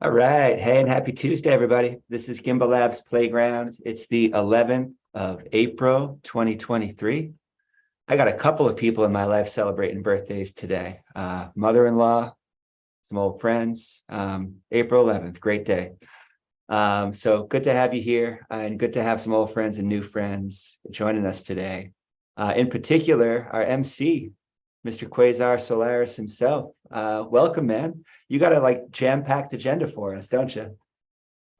All right. Hey, and happy Tuesday, everybody. This is Gimbalabs Playground. It's the 11th of April, 2023. I got a couple of people in my life celebrating birthdays today. Mother-in-law, some old friends. April 11th, great day. So good to have you here and good to have some old friends and new friends joining us today. In particular, our MC, Mr. Quasar Solaris himself. Welcome, man. You got a jam-packed agenda for us, don't you?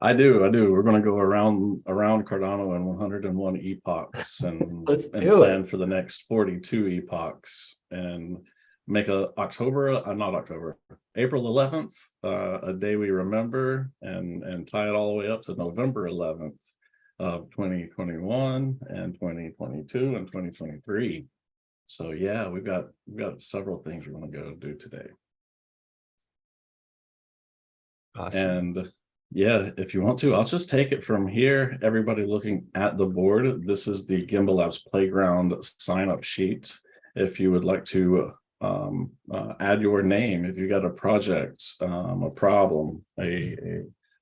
I do. We're going to go around Cardano in 101 epochs and Let's and do plan it. for the next 42 epochs and make April 11th, a day we remember and tie it all the way up to November 11th of 2021 and 2022 and 2023. So yeah, we've got several things we're going to go do today. Awesome. And yeah, if you want to, I'll just take it from here. Everybody looking at the board, this is the Gimbalabs Playground sign-up sheet. If you would like to add your name, if you got a project, a problem, a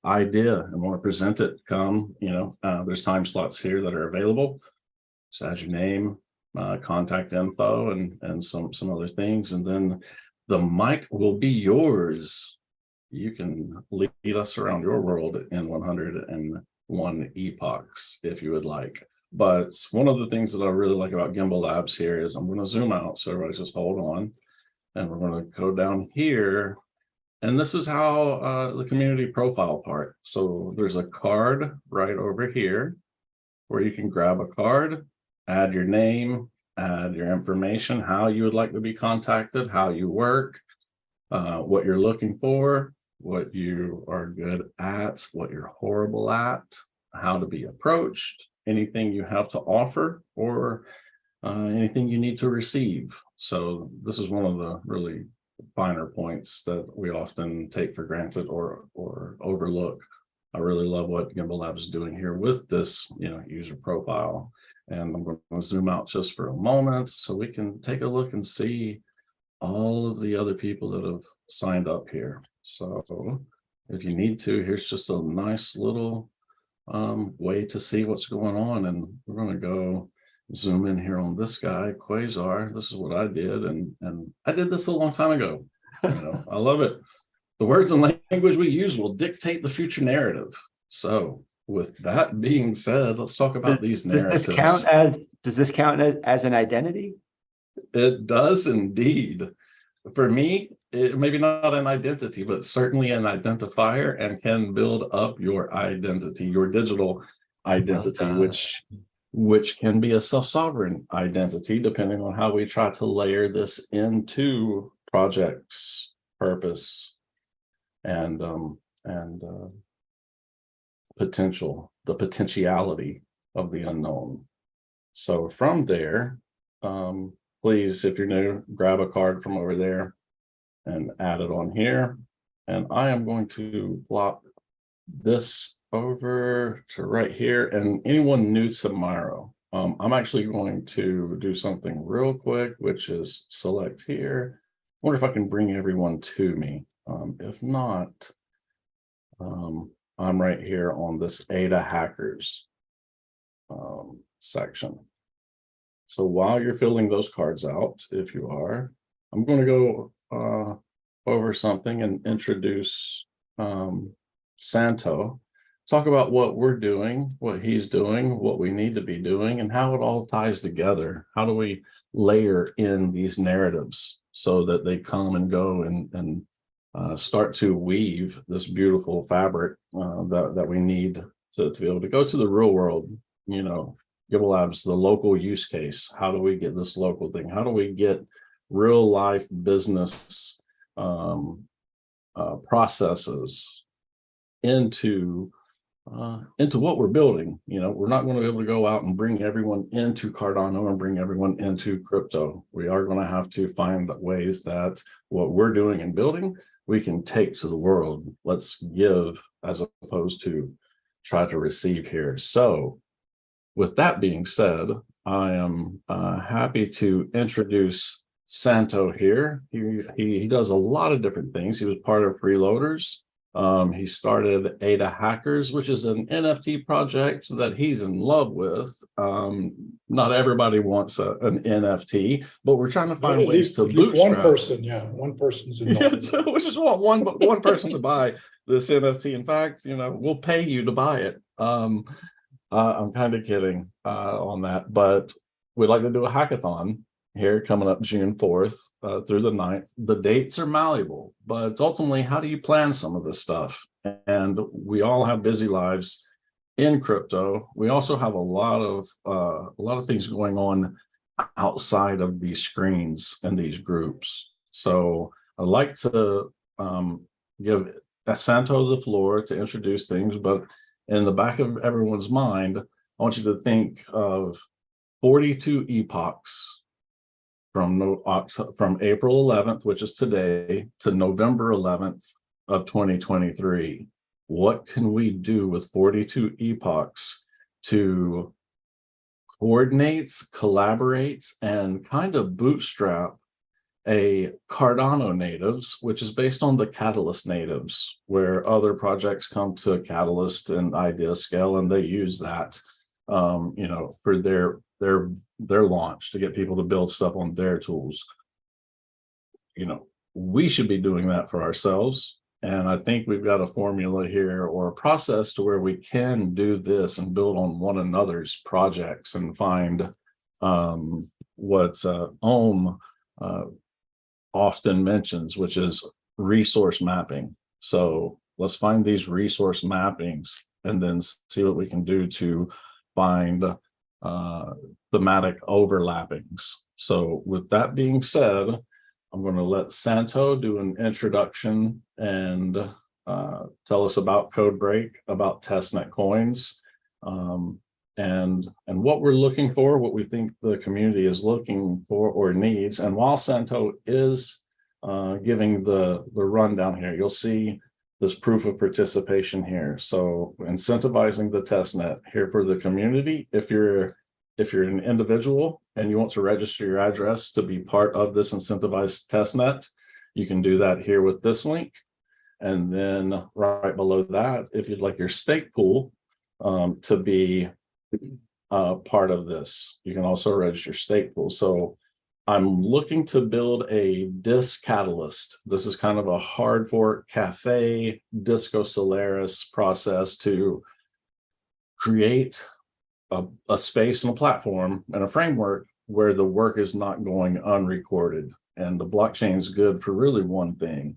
idea, and want to present it, there's time slots here that are available. Just add your name, contact info, and some other things, and then the mic will be yours. You can lead us around your world in 101 epochs if you would like. But one of the things that I really like about Gimbalabs here is I'm going to zoom out. So everybody just hold on. And we're going to go down here. And this is how the community profile part. So there's a card right over here where you can grab a card, add your name, add your information, how you would like to be contacted, how you work, what you're looking for, what you are good at, what you're horrible at, how to be approached, anything you have to offer, or anything you need to receive. So this is one of the really finer points that we often take for granted or overlook. I really love what Gimbalabs is doing here with this, user profile. And I'm going to zoom out just for a moment so we can take a look and see all of the other people that have signed up here. So if you need to, here's just a nice little way to see what's going on. And we're going to go zoom in here on this guy, Quasar. This is what I did. And I did this a long time ago. I love it. The words and language we use will dictate the future narrative. So with that being said, let's talk about these narratives. Does this count as an identity? It does indeed. For me, it maybe not an identity, but certainly an identifier, and can build up your identity, your digital identity, which can be a self-sovereign identity, depending on how we try to layer this into projects, purpose, and potential, the potentiality of the unknown. So from there, please, if you're new, grab a card from over there and add it on here. And I am going to flop this over to right here. And anyone new tomorrow, I'm actually going to do something real quick, which is select here. I wonder if I can bring everyone to me. If not, I'm right here on this Ada Hackers section. So while you're filling those cards out, if you are, I'm going to go over something and introduce Santo, talk about what we're doing, what he's doing, what we need to be doing, and how it all ties together. How do we layer in these narratives so that they come and go and start to weave this beautiful fabric that we need to be able to go to the real world, Gimbalabs, the local use case. How do we get this local thing? How do we get real life business processes into what we're building? We're not going to be able to go out and bring everyone into Cardano and bring everyone into crypto. We are going to have to find ways that what we're doing and building, we can take to the world. Let's give as opposed to try to receive here. So with that being said, I am happy to introduce Santo here. He does a lot of different things. He was part of Freeloaders. He started Ada Hackers, which is an NFT project that he's in love with. Not everybody wants an NFT, but we're trying to find ways to at least one bootstrap. person, yeah, one person's involved. Yeah, we just want one person to buy this NFT. In fact, we'll pay you to buy it. I'm kind of kidding on that, but we'd like to do a hackathon here coming up June 4th through the 9th. The dates are malleable, but ultimately, how do you plan some of this stuff? And we all have busy lives in crypto. We also have a lot of things going on outside of these screens and these groups. So I'd like to give Santo the floor to introduce things, but in the back of everyone's mind, I want you to think of 42 epochs from April 11th, which is today, to November 11th of 2023. What can we do with 42 epochs to coordinate, collaborate, and kind of bootstrap a Cardano natives, which is based on the Catalyst natives, where other projects come to Catalyst and Idea Scale, and they use that, for their launch to get people to build stuff on their tools. We should be doing that for ourselves. And I think we've got a formula here or a process to where we can do this and build on one another's projects and find what Ohm often mentions, which is resource mapping. So let's find these resource mappings and then see what we can do to find thematic overlappings. So with that being said, I'm going to let Santo do an introduction and tell us about Codebreak, about testnet coins, and what we're looking for, what we think the community is looking for or needs. And while Santo is giving the rundown here, you'll see this proof of participation here. So incentivizing the testnet here for the community. If you're an individual and you want to register your address to be part of this incentivized testnet, you can do that here with this link. And then right below that, if you'd like your stake pool to be part of this, you can also register your stake pool. So I'm looking to build a DISC Catalyst. This is kind of a hard fork cafe Disco Solaris process to create a space and a platform and a framework where the work is not going unrecorded. And the blockchain is good for really one thing: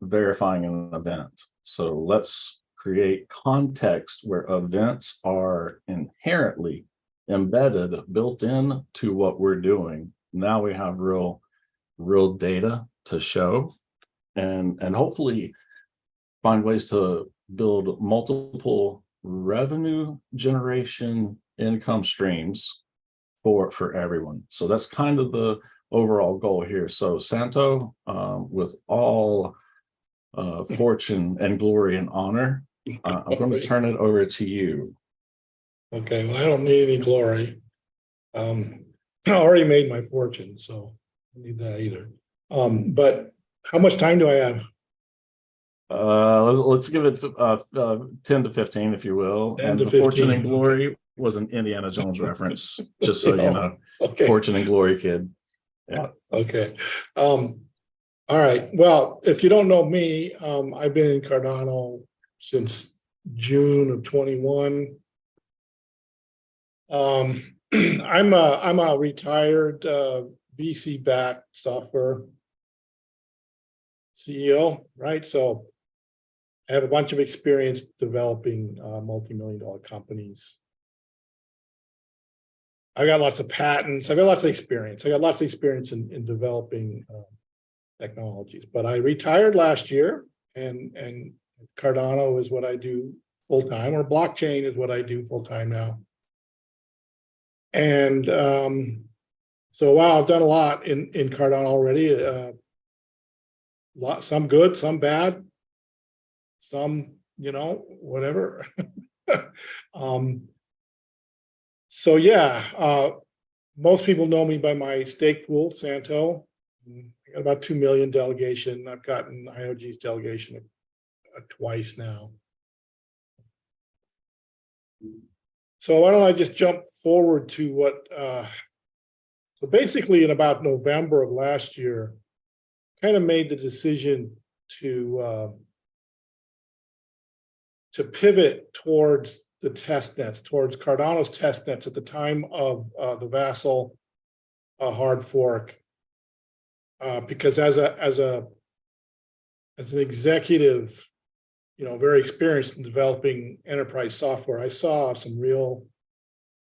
verifying an event. So let's create context where events are inherently embedded, built in to what we're doing. Now we have real data to show, and hopefully find ways to build multiple revenue generation income streams for everyone. So that's kind of the overall goal here. So Santo, with all fortune and glory and honor, I'm going to turn it over to you. Okay, well, I don't need any glory. I already made my fortune, so I don't need that either. But how much time do I have? Let's give it 10 to 15, if you will. 10 And to the Fortune 15, and Glory was an Indiana Jones reference, just so you know. Okay. Fortune and Glory kid. Yeah. Okay. All right. Well, if you don't know me, I've been in Cardano since June of 21. I'm a retired VC-backed software CEO, right? So I have a bunch of experience developing multi-million-dollar companies. I got lots of patents. I got lots of experience. I got lots of experience in developing technologies. But I retired last year, and Cardano is what I do full time, or blockchain is what I do full time now. And so, wow, I've done a lot in Cardano already. Some good, some bad, some, whatever. So yeah, most people know me by my stake pool, Santo. I got about 2 million delegation. I've gotten IOG's delegation twice now. So why don't I just jump forward to what, so basically in about November of last year, kind of made the decision to pivot towards the test nets, towards Cardano's test nets at the time of the Vassal hard fork. Because as an executive, very experienced in developing enterprise software, I saw some real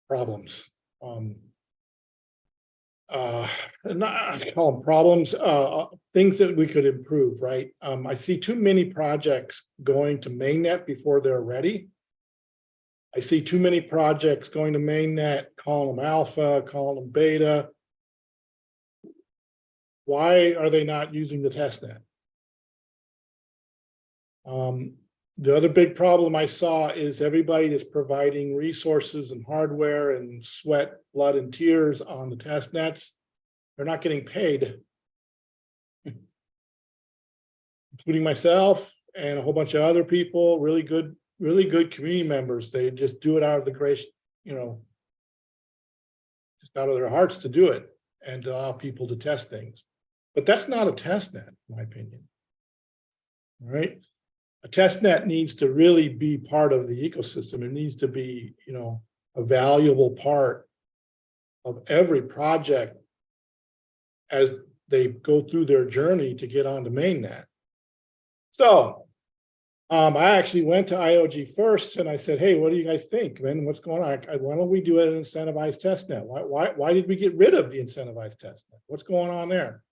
problems. Not I call them problems, things that we could improve, right? I see too many projects going to mainnet before they're ready. I see too many projects going to mainnet, calling them alpha, calling them beta. Why are they not using the testnet? The other big problem I saw is everybody that's providing resources and hardware and sweat, blood, and tears on the test nets, they're not getting paid, including myself and a whole bunch of other people, really good community members. They just do it out of the grace, just out of their hearts to do it and to allow people to test things. But that's not a test net, in my opinion. All right. A test net needs to really be part of the ecosystem. It needs to be, a valuable part of every project as they go through their journey to get onto mainnet. So I actually went to IOG first and I said, hey, what do you guys think, man? What's going on? Why don't we do an incentivized test net? Why did we get rid of the incentivized test net? What's going on there?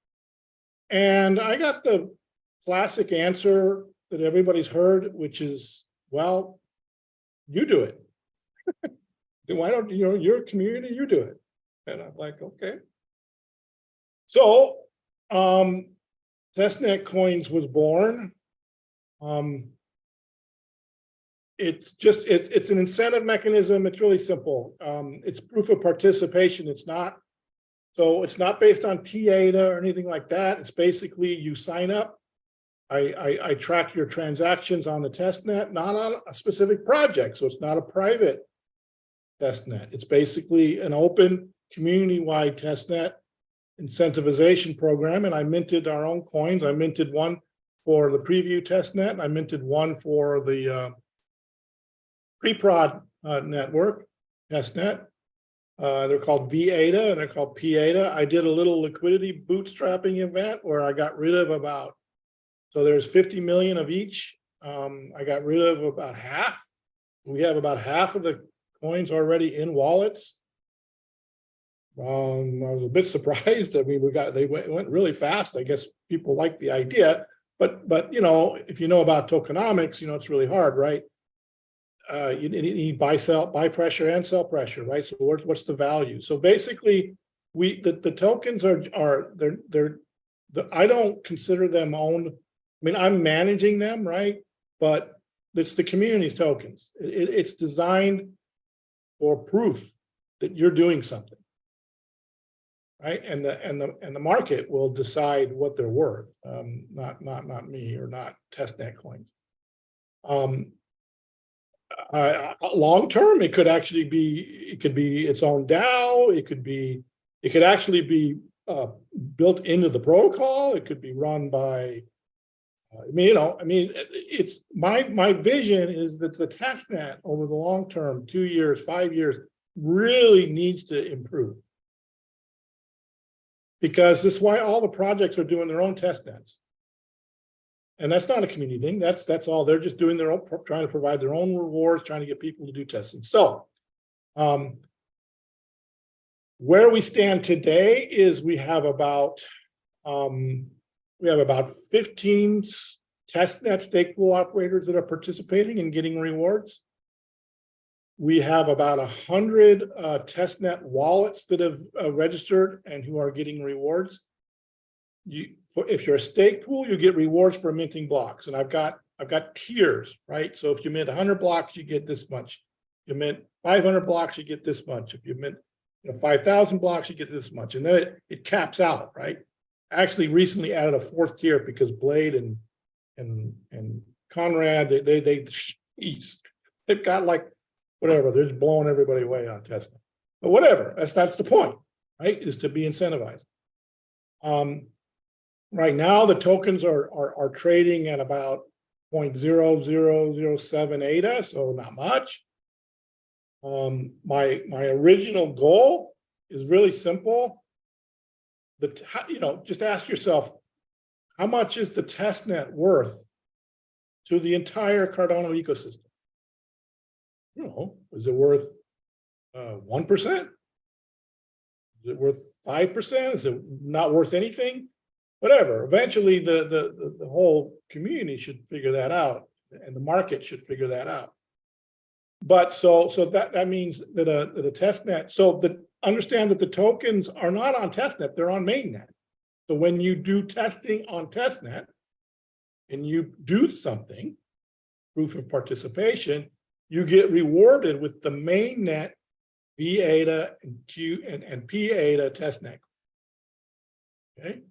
And I got the classic answer that everybody's heard, which is, well, you do it. Then why don't your community, you do it? And I'm like, okay. So testnet coins was born. It's an incentive mechanism. It's really simple. It's proof of participation. It's not based on TADA or anything like that. It's basically you sign up. I track your transactions on the testnet, not on a specific project. So it's not a private testnet. It's basically an open community-wide testnet incentivization program. And I minted our own coins. I minted one for the preview testnet. And I minted one for the pre-prod network testnet. They're called VADA and they're called PADA. I did a little liquidity bootstrapping event where I got rid of so there's 50 million of each. I got rid of about half. We have about half of the coins already in wallets. I was a bit surprised. I mean, they went really fast. I guess people like the idea, but if you know about tokenomics, it's really hard, right? You need buy pressure and sell pressure, right? So what's the value? So basically, the tokens are I don't consider them owned. I mean, I'm managing them, right? But it's the community's tokens. It's designed for proof that you're doing something, right? And the market will decide what they're worth, not me or not testnet coins. Long term, it could actually be its own DAO. It could actually be built into the protocol. It could be run by. It's my vision is that the testnet over the long term, 2 years, 5 years, really needs to improve. Because this is why all the projects are doing their own testnets. And that's not a community thing. That's all. They're just doing their own, trying to provide their own rewards, trying to get people to do testing. So where we stand today is we have about 15 testnet stake pool operators that are participating and getting rewards. We have about 100 testnet wallets that have registered and who are getting rewards. If you're a stake pool, you get rewards for minting blocks, and I've got tiers, right? So if you mint 100 blocks, you get this much. You mint 500 blocks, you get this much. If you mint 5,000 blocks, you get this much, and then it caps out, right? Actually, recently added a fourth tier because Blade and Conrad, they've got like, whatever, they're just blowing everybody away on testing. But whatever, that's the point, right? Is to be incentivized. Right now, the tokens are trading at about 0.0007 ADA, so not much. My original goal is really simple. Just ask yourself, how much is the testnet worth to the entire Cardano ecosystem? Is it worth 1%? Is it worth 5%? Is it not worth anything? Whatever. Eventually, the whole community should figure that out, and the market should figure that out. But so that means that a testnet. So understand that the tokens are not on testnet; they're on mainnet. So when you do testing on testnet, and you do something, proof of participation, you get rewarded with the mainnet V ADA and Q and P ADA testnet. Okay.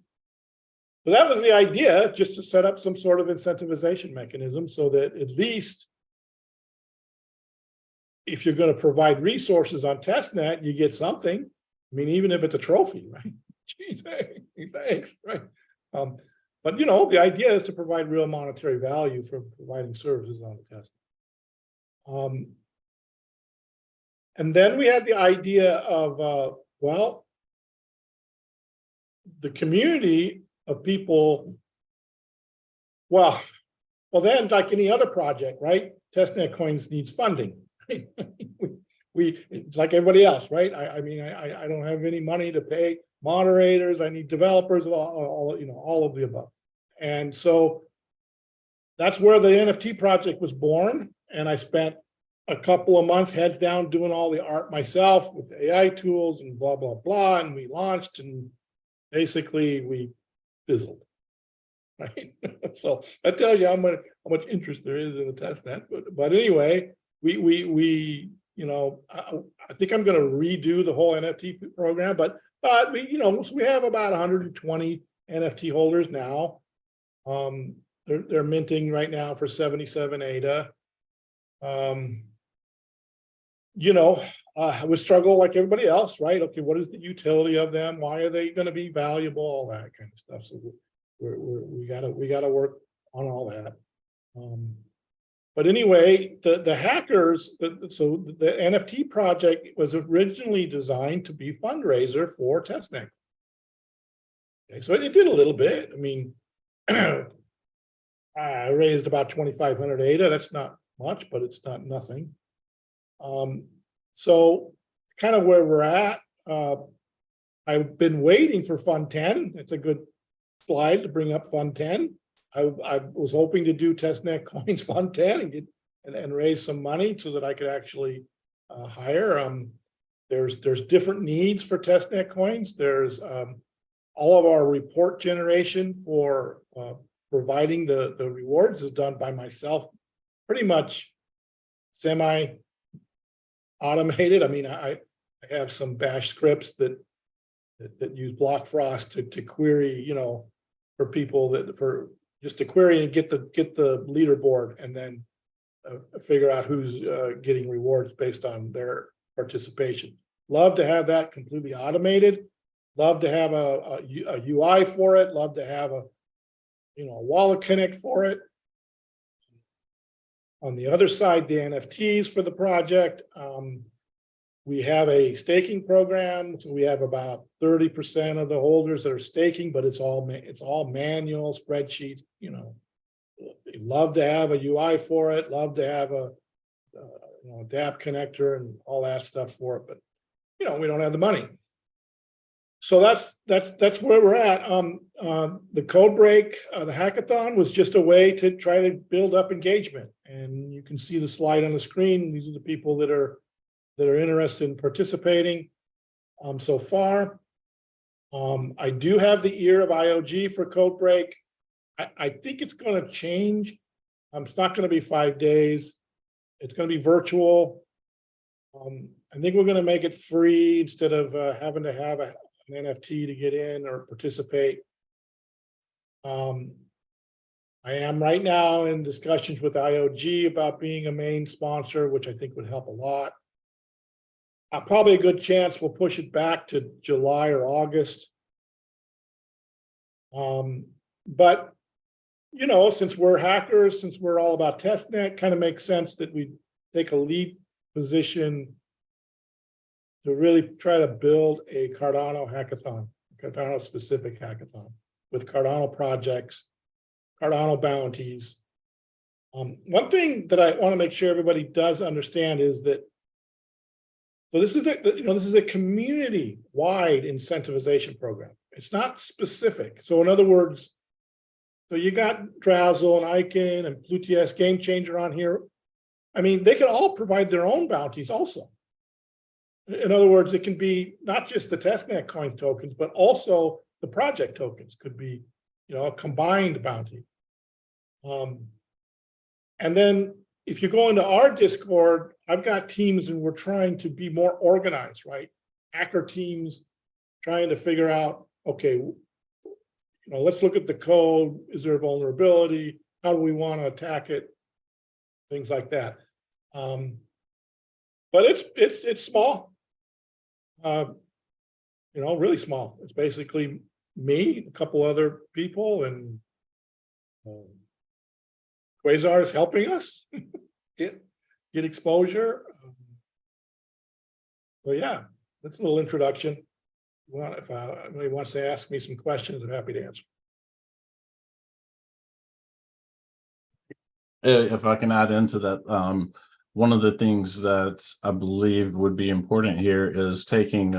So that was the idea, just to set up some sort of incentivization mechanism so that at least if you're going to provide resources on testnet, you get something. I mean, even if it's a trophy, right? Gee, thanks, right? But the idea is to provide real monetary value for providing services on the test. And then we had the idea of, the community of people, then like any other project, right? Testnet Coins needs funding. It's like everybody else, right? I mean, I don't have any money to pay moderators. I need developers, all of the above. And so that's where the NFT project was born. And I spent a couple of months heads down doing all the art myself with the AI tools and blah, blah, blah. And we launched, and basically we fizzled, right? So that tells you how much interest there is in the testnet. But anyway, we I think I'm going to redo the whole NFT program, but we so we have about 120 NFT holders now. They're minting right now for 77 ADA. I would struggle like everybody else, right? Okay, what is the utility of them? Why are they going to be valuable? All that kind of stuff. So we gotta work on all that. But anyway, the hackers, so the NFT project was originally designed to be a fundraiser for testnet. Okay, so it did a little bit. I mean, I raised about 2,500 ADA. That's not much, but it's not nothing. So kind of where we're at, I've been waiting for Fund 10. It's a good slide to bring up Fund 10. I was hoping to do testnet coins Fund 10 and raise some money so that I could actually hire. There's different needs for testnet coins. There's all of our report generation for providing the rewards is done by myself, pretty much semi-automated. I mean, I have some bash scripts that use block frost to query, for people just to query and get the leaderboard, and then figure out who's getting rewards based on their participation. Love to have that completely automated. Love to have a UI for it. Love to have a wallet connect for it. On the other side, the NFTs for the project. We have a staking program, so we have about 30% of the holders that are staking, but it's all manual spreadsheets. Love to have a UI for it. Love to have a dApp connector and all that stuff for it, but we don't have the money. So that's where we're at. The code break, the hackathon was just a way to try to build up engagement, and you can see the slide on the screen. These are the people that are interested in participating so far. I do have the ear of IOG for code break. I think it's going to change. It's not going to be 5 days. It's going to be virtual. I think we're going to make it free instead of having to have an NFT to get in or participate. I am right now in discussions with IOG about being a main sponsor, which I think would help a lot. Probably a good chance we'll push it back to July or August. But you know, since we're hackers, since we're all about testnet, kind of makes sense that we take a lead position to really try to build a Cardano hackathon, Cardano specific hackathon with Cardano projects, Cardano bounties. One thing that I want to make sure everybody does understand is that, so this is this is a community-wide incentivization program. It's not specific. So in other words, so you got Drazzle and Icon and BlueTS Game Changer on here. I mean, they can all provide their own bounties also. In other words, it can be not just the testnet coin tokens, but also the project tokens could be, you know, a combined bounty. And then if you go into our Discord, I've got teams and we're trying to be more organized, right? Hacker teams trying to figure out, okay, you know, let's look at the code. Is there a vulnerability? How do we want to attack it? Things like that. But it's small. You know, really small. It's basically me, a couple other people, and Quasar is helping us get exposure. So yeah, that's a little introduction. Well, if anybody wants to ask me some questions, I'm happy to answer. If I can add into that, one of the things that I believe would be important here is taking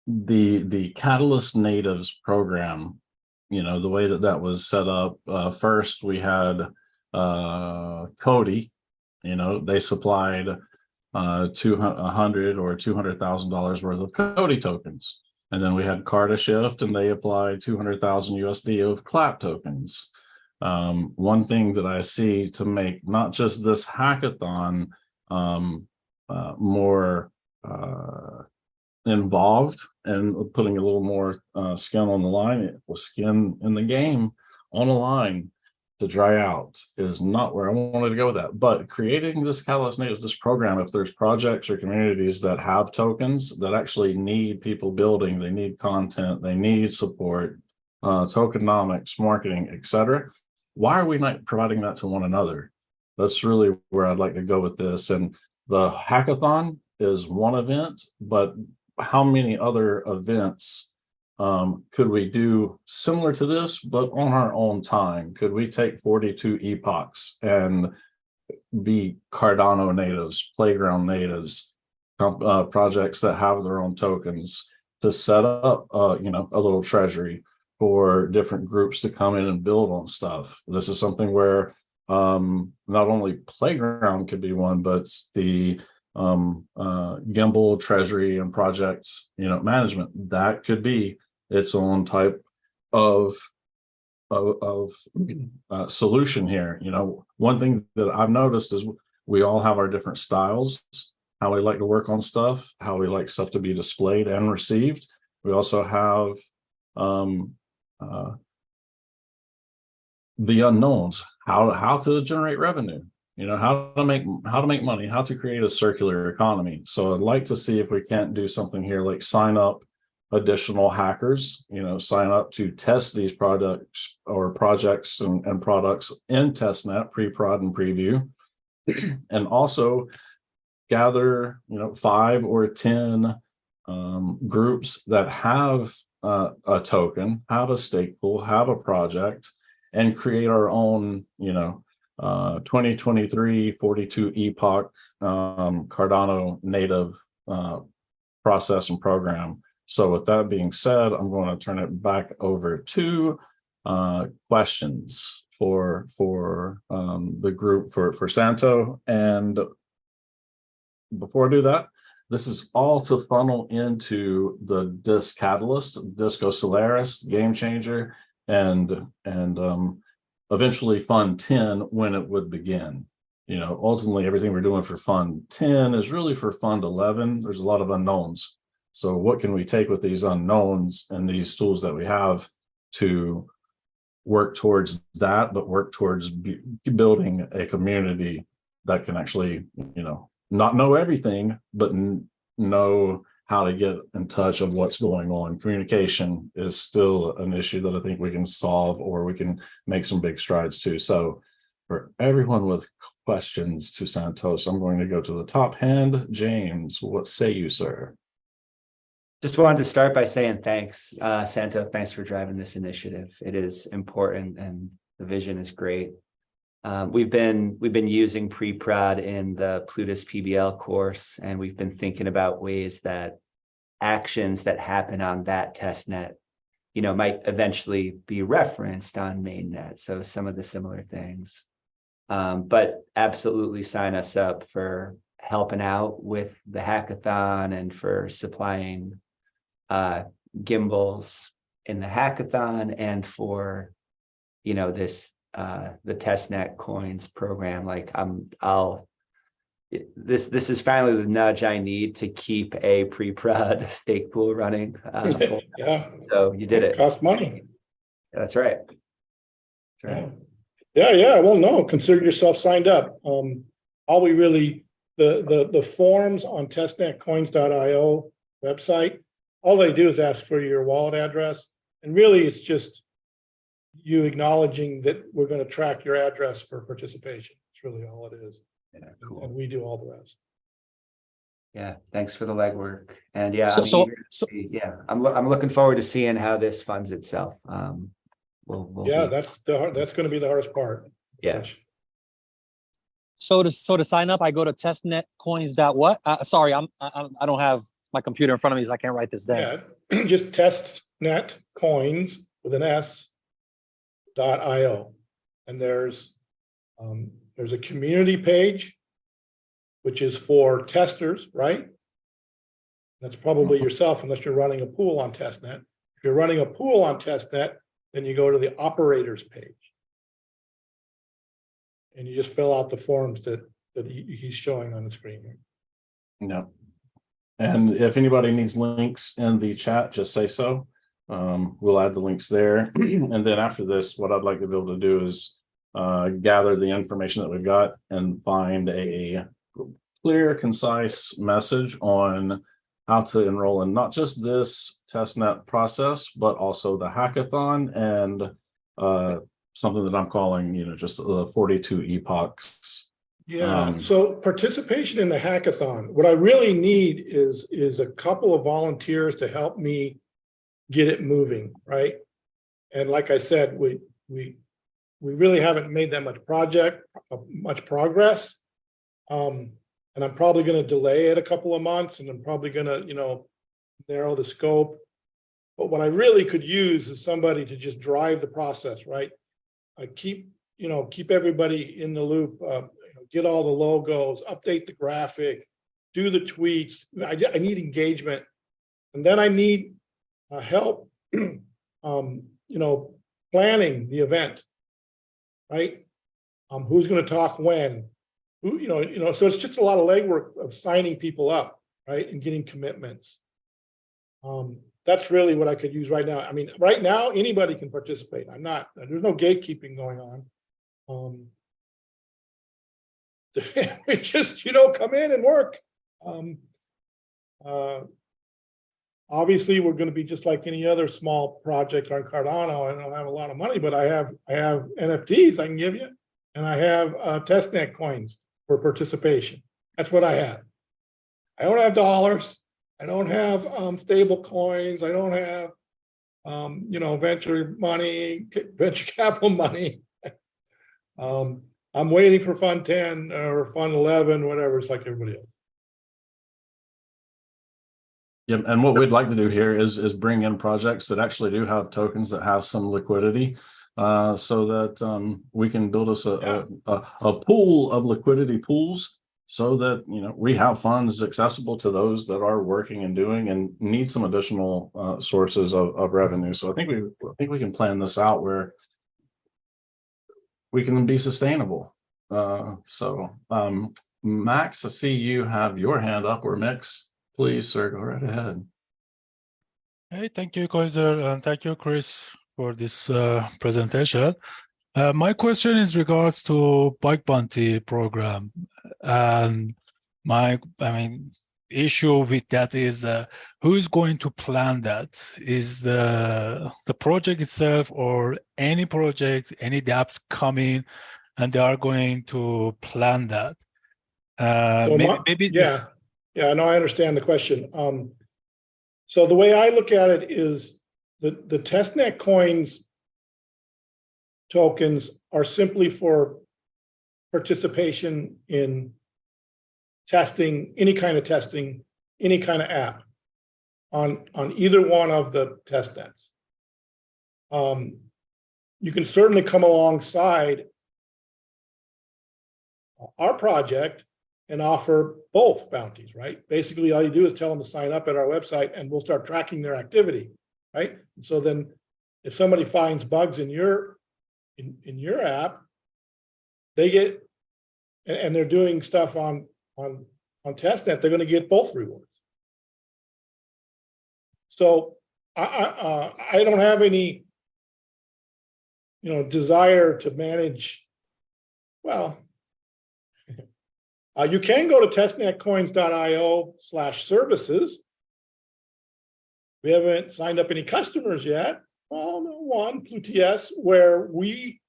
the Catalyst Natives program. You know, the way that was set up. First, we had Cody. You know, they supplied $100,000 or $200,000 worth of Cody tokens, and then we had Cardashift, and they applied 200,000 USD of CLAP tokens. One thing that I see to make not just this hackathon more involved and putting a little more skin on the line, or skin in the game on the line to dry out, is not where I wanted to go with that. But creating this Catalyst Natives, this program, if there's projects or communities that have tokens that actually need people building, they need content, they need support, tokenomics, marketing, etc. Why are we not providing that to one another? That's really where I'd like to go with this. And the hackathon is one event, but how many other events could we do similar to this, but on our own time? Could we take 42 epochs and be Cardano natives, Playground natives, projects that have their own tokens to set up, you know, a little treasury for different groups to come in and build on stuff? This is something where not only Playground could be one, but the Gimbal treasury and projects, you know, management, that could be its own type of solution here. You know, one thing that I've noticed is we all have our different styles, how we like to work on stuff, how we like stuff to be displayed and received. We also have the unknowns, how to generate revenue, you know, how to make money, how to create a circular economy. So I'd like to see if we can't do something here, like sign up additional hackers, you know, sign up to test these products or projects and products in testnet, pre-prod and preview, and also gather, you know, 5 or 10 groups that have a token, have a stake pool, have a project, and create our own, you know, 2023 42 epoch Cardano native process and program. So with that being said, I'm going to turn it back over to questions for the group for Santo. And before I do that, this is all to funnel into the Disc Catalyst, Disco Solaris, Game Changer, and eventually Fund 10 when it would begin. You know, ultimately everything we're doing for Fund 10 is really for Fund 11. There's a lot of unknowns. So what can we take with these unknowns and these tools that we have to work towards that, but work towards building a community that can actually, not know everything, but know how to get in touch of what's going on. Communication is still an issue that I think we can solve, or we can make some big strides to. So for everyone with questions to Santos, I'm going to go to the top hand. James, what say you, sir? Just wanted to start by saying thanks, Santo. Thanks for driving this initiative. It is important, and the vision is great. We've been using pre-prod in the Plutus PBL course, and we've been thinking about ways that actions that happen on that test net, might eventually be referenced on mainnet. So some of the similar things. But absolutely sign us up for helping out with the hackathon and for supplying gimbals in the hackathon, and for this the testnet coins program. Like this is finally the nudge I need to keep a pre-prod stake pool running. Yeah. So you did it. Cost money. That's right. That's right. Yeah. Well, no, consider yourself signed up. All we really, the forms on testnetcoins.io website, all they do is ask for your wallet address. And really it's just you acknowledging that we're going to track your address for participation. It's really all it is. Yeah, cool. And we do all the rest. Yeah, thanks for the legwork. And yeah, I'm looking forward to seeing how this funds itself. That's going to be the hardest part. Yeah. So to sign up, I go to testnetcoins.what? Sorry, I don't have my computer in front of me, so I can't write this down. Yeah, just testnetcoins with an S.io, and there's a community page, which is for testers, right? That's probably yourself, unless you're running a pool on testnet. If you're running a pool on testnet, then you go to the operators page, and you just fill out the forms that he's showing on the screen here. No. And if anybody needs links in the chat, just say so. We'll add the links there. And then after this, what I'd like to be able to do is gather the information that we've got and find a clear, concise message on how to enroll in not just this testnet process, but also the hackathon and something that I'm calling, just the 42 epochs. Yeah, so participation in the hackathon, what I really need is a couple of volunteers to help me get it moving, right? And like I said, we really haven't made that much progress. And I'm probably going to delay it a couple of months, and I'm probably going to, narrow the scope. But what I really could use is somebody to just drive the process, right? Keep everybody in the loop, get all the logos, update the graphic, do the tweets. I need engagement. And then I need help, planning the event, right? Who's going to talk when? So it's just a lot of legwork of signing people up, right, and getting commitments. That's really what I could use right now. I mean, right now anybody can participate. There's no gatekeeping going on. We just come in and work. Obviously we're going to be just like any other small project on Cardano. I don't have a lot of money, but I have NFTs I can give you, and I have testnet coins for participation. That's what I have. I don't have dollars. I don't have stable coins. I don't have venture capital money. I'm waiting for Fund 10 or Fund 11, whatever. It's like everybody else. Yeah, and what we'd like to do here is bring in projects that actually do have tokens that have some liquidity, so that we can build us a pool of liquidity pools, so that we have funds accessible to those that are working and doing and need some additional sources of revenue. So I think we can plan this out where we can be sustainable. Max, I see you have your hand up, or Mix. Please, sir, go right ahead. Hey, thank you, Koiser, and thank you, Chris, for this presentation. My question is regards to bug bounty program, and issue with that is who is going to plan that? Is the project itself or any project, any dApps coming, and they are going to plan that? So Maybe yeah, no, I understand the question. So the way I look at it is the testnet coins tokens are simply for participation in testing, any kind of app on either one of the testnets. You can certainly come alongside our project and offer both bounties, right? Basically, all you do is tell them to sign up at our website and we'll start tracking their activity, right? And so then if somebody finds bugs in your app, they get, and they're doing stuff on testnet, they're going to get both rewards. So I don't have any, desire to manage. Well, you can go to testnetcoins.io/services. We haven't signed up any customers yet. Well, no, one, Plutus, where we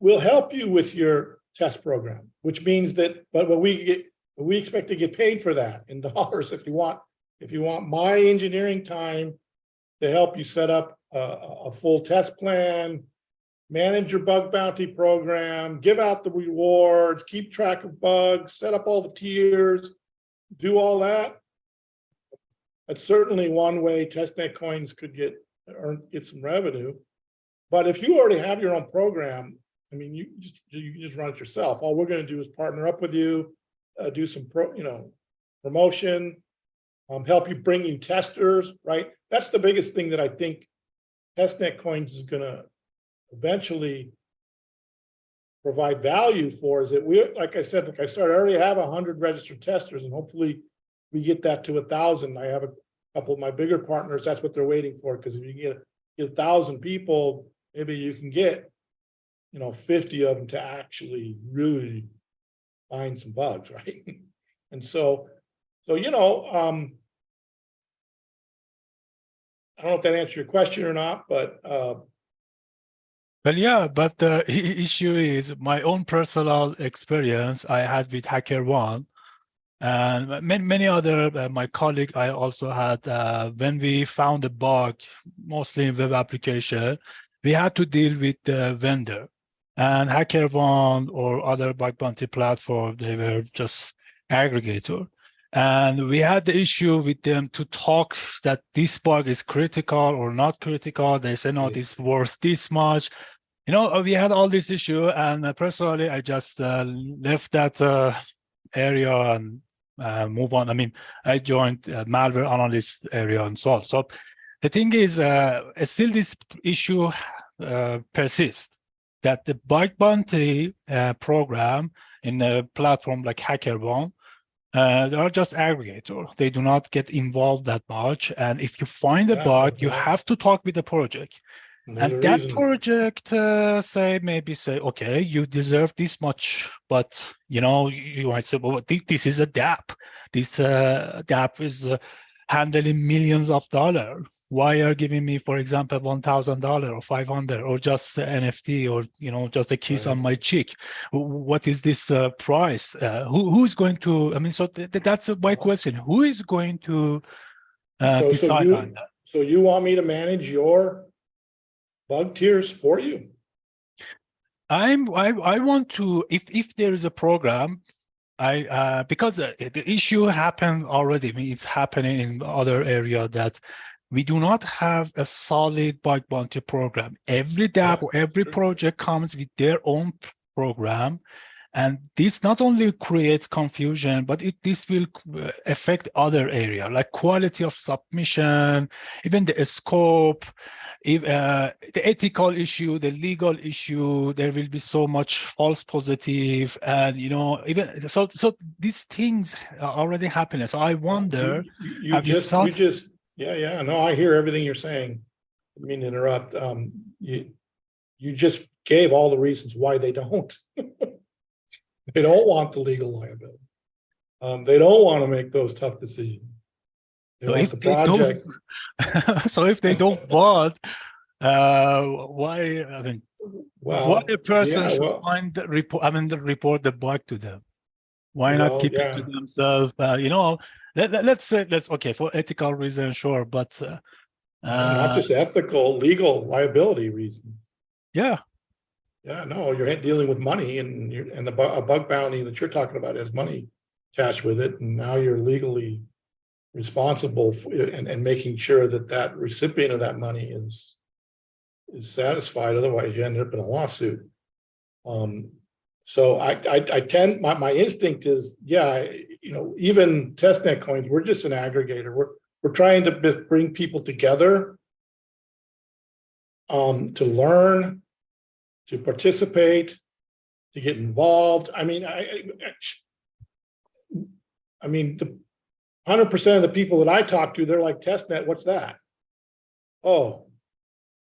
will help you with your test program, which means that, but we expect to get paid for that in dollars if you want my engineering time to help you set up a full test plan, manage your bug bounty program, give out the rewards, keep track of bugs, set up all the tiers, do all that. That's certainly one way testnet coins could get some revenue. But if you already have your own program, I mean, you can just run it yourself. All we're going to do is partner up with you, do some promotion, help you bring you testers, right? That's the biggest thing that I think testnet coins is going to eventually provide value for, is that like I said, I already have 100 registered testers, and hopefully we get that to 1,000. I have a couple of my bigger partners, that's what they're waiting for, because if you get 1,000 people, maybe you can get 50 of them to actually really find some bugs, right? And so I don't know if that answered your question or not, but well, yeah, but the issue is my own personal experience I had with HackerOne, and many other my colleague I also had when we found a bug, mostly in web application, we had to deal with the vendor. And HackerOne or other bug bounty platform, they were just aggregator. And we had the issue with them to talk that this bug is critical or not critical. They say, no, this is worth this much. We had all this issue, and personally, I just left that area and move on. I mean, I joined malware analyst area and so on. So the thing is, still this issue persists, that the bug bounty program in a platform like HackerOne, they are just aggregator. They do not get involved that much. And if you find a bug, you have to talk with the project. And that project maybe say, okay, you deserve this much, but you might say, well, this is a dApp. This dApp is handling millions of dollars. Why are you giving me, for example, $1,000 or $500 or just an NFT or just a kiss on my cheek? What is this price? Who's going to? I mean, so that's my question. Who is going to decide on that? So you want me to manage your bug tiers for you? I want to, if there is a program, because the issue happened already. I mean, it's happening in other area that we do not have a solid bug bounty program. Every dApp or every project comes with their own program. And this not only creates confusion, but this will affect other area, like quality of submission, even the scope, the ethical issue, the legal issue. There will be so much false positive, and even so these things are already happening. So I wonder, No, I hear everything you're saying. mean to interrupt. You just gave all the reasons why they don't. They don't want the legal liability. They don't want to make those tough decisions. They So want if the they don't, project. so if they don't want, why? I mean, why Well, a person yeah, should well, find the report? I mean, the report the bug to them. Why not well, keep it to yeah. themselves? Let's say let's okay for ethical reasons, sure, but Not just ethical, legal liability reasons. yeah, Yeah, no, you're dealing with money, and a bug bounty that you're talking about has money attached with it, and now you're legally responsible for, and making sure that that recipient of that money is satisfied. Otherwise, you end up in a lawsuit. So I tend, my instinct is, yeah, even testnet coins, we're just an aggregator. We're trying to bring people together to learn, to participate, to get involved. I mean, the 100% of the people that I talk to, they're like, testnet, what's that? Oh,